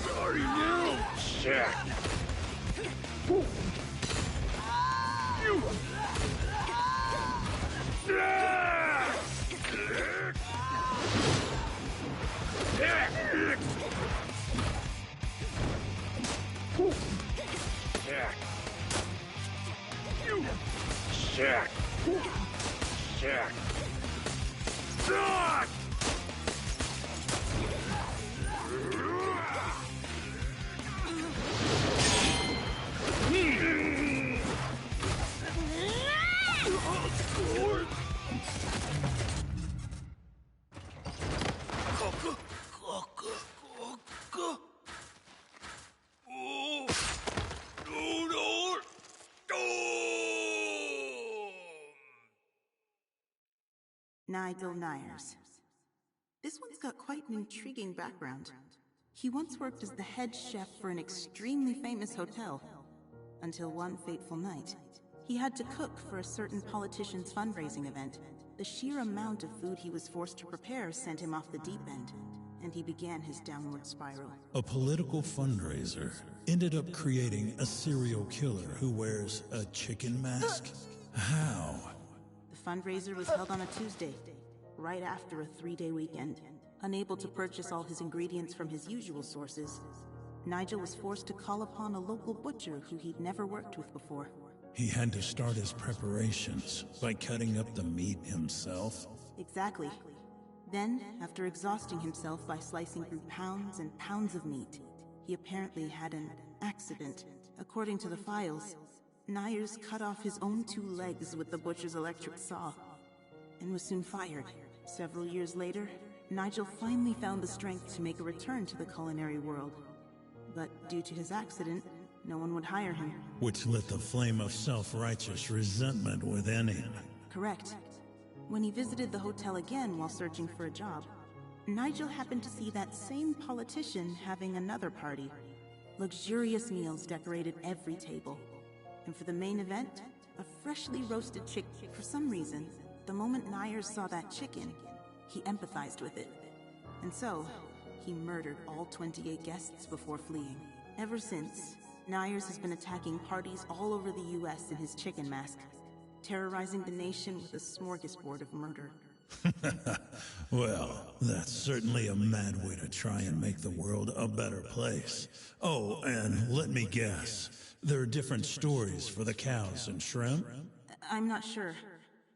Sorry now, shit. Nigel Nyers. This one's got quite an intriguing background. He once worked as the head chef for an extremely famous hotel, until one fateful night. He had to cook for a certain politician's fundraising event. The sheer amount of food he was forced to prepare sent him off the deep end, and he began his downward spiral. A political fundraiser ended up creating a serial killer who wears a chicken mask? How? The fundraiser was held on a Tuesday, right after a 3-day weekend. Unable to purchase all his ingredients from his usual sources, Nigel was forced to call upon a local butcher who he'd never worked with before. He had to start his preparations by cutting up the meat himself. Exactly. Then, after exhausting himself by slicing through pounds and pounds of meat, he apparently had an accident. According to the files, Nyers cut off his own 2 legs with the butcher's electric saw, and was soon fired. Several years later, Nigel finally found the strength to make a return to the culinary world. But due to his accident, no one would hire him. Which lit the flame of self-righteous resentment within him. Correct. When he visited the hotel again while searching for a job, Nigel happened to see that same politician having another party. Luxurious meals decorated every table. And for the main event, a freshly roasted chicken. For some reason, the moment Nyers saw that chicken, he empathized with it. And so, he murdered all 28 guests before fleeing. Ever since, Nyers has been attacking parties all over the US in his chicken mask, terrorizing the nation with a smorgasbord of murder. Well, that's certainly a mad way to try and make the world a better place. Oh, and let me guess, there are different stories for the cows and shrimp? I'm not sure.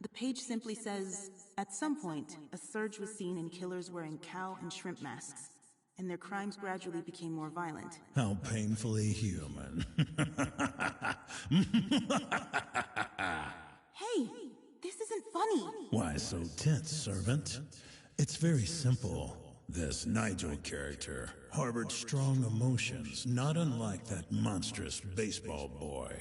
The page simply says, at some point, a surge was seen in killers wearing cow and shrimp masks, and their crimes gradually became more violent. How painfully human. Hey, this isn't funny. Why so tense, servant? It's very simple. This Nigel character harbored strong emotions, not unlike that monstrous baseball boy.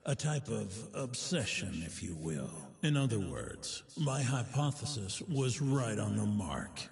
A type of obsession, if you will. In other words, my hypothesis was right on the mark.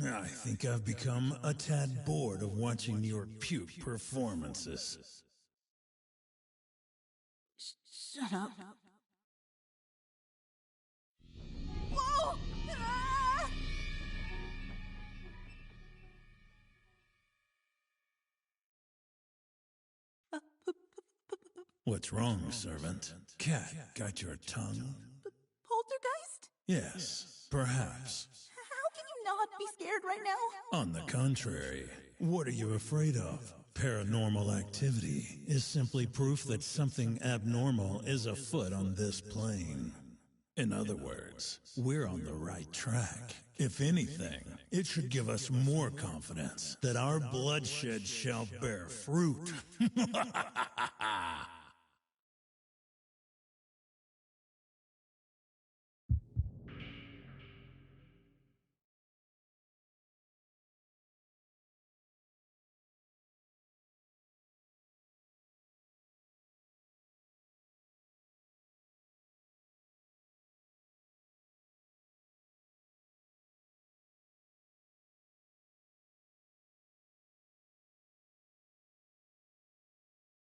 I think I've become a tad bored of watching your puke performances. Shut up. Whoa! Ah! What's wrong, servant? Cat got your tongue? Poltergeist? Yes, perhaps. How can you not be scared right now? On the contrary, what are you afraid of? Paranormal activity is simply proof that something abnormal is afoot on this plane. In other words, we're on the right track. If anything, it should give us more confidence that our bloodshed shall bear fruit.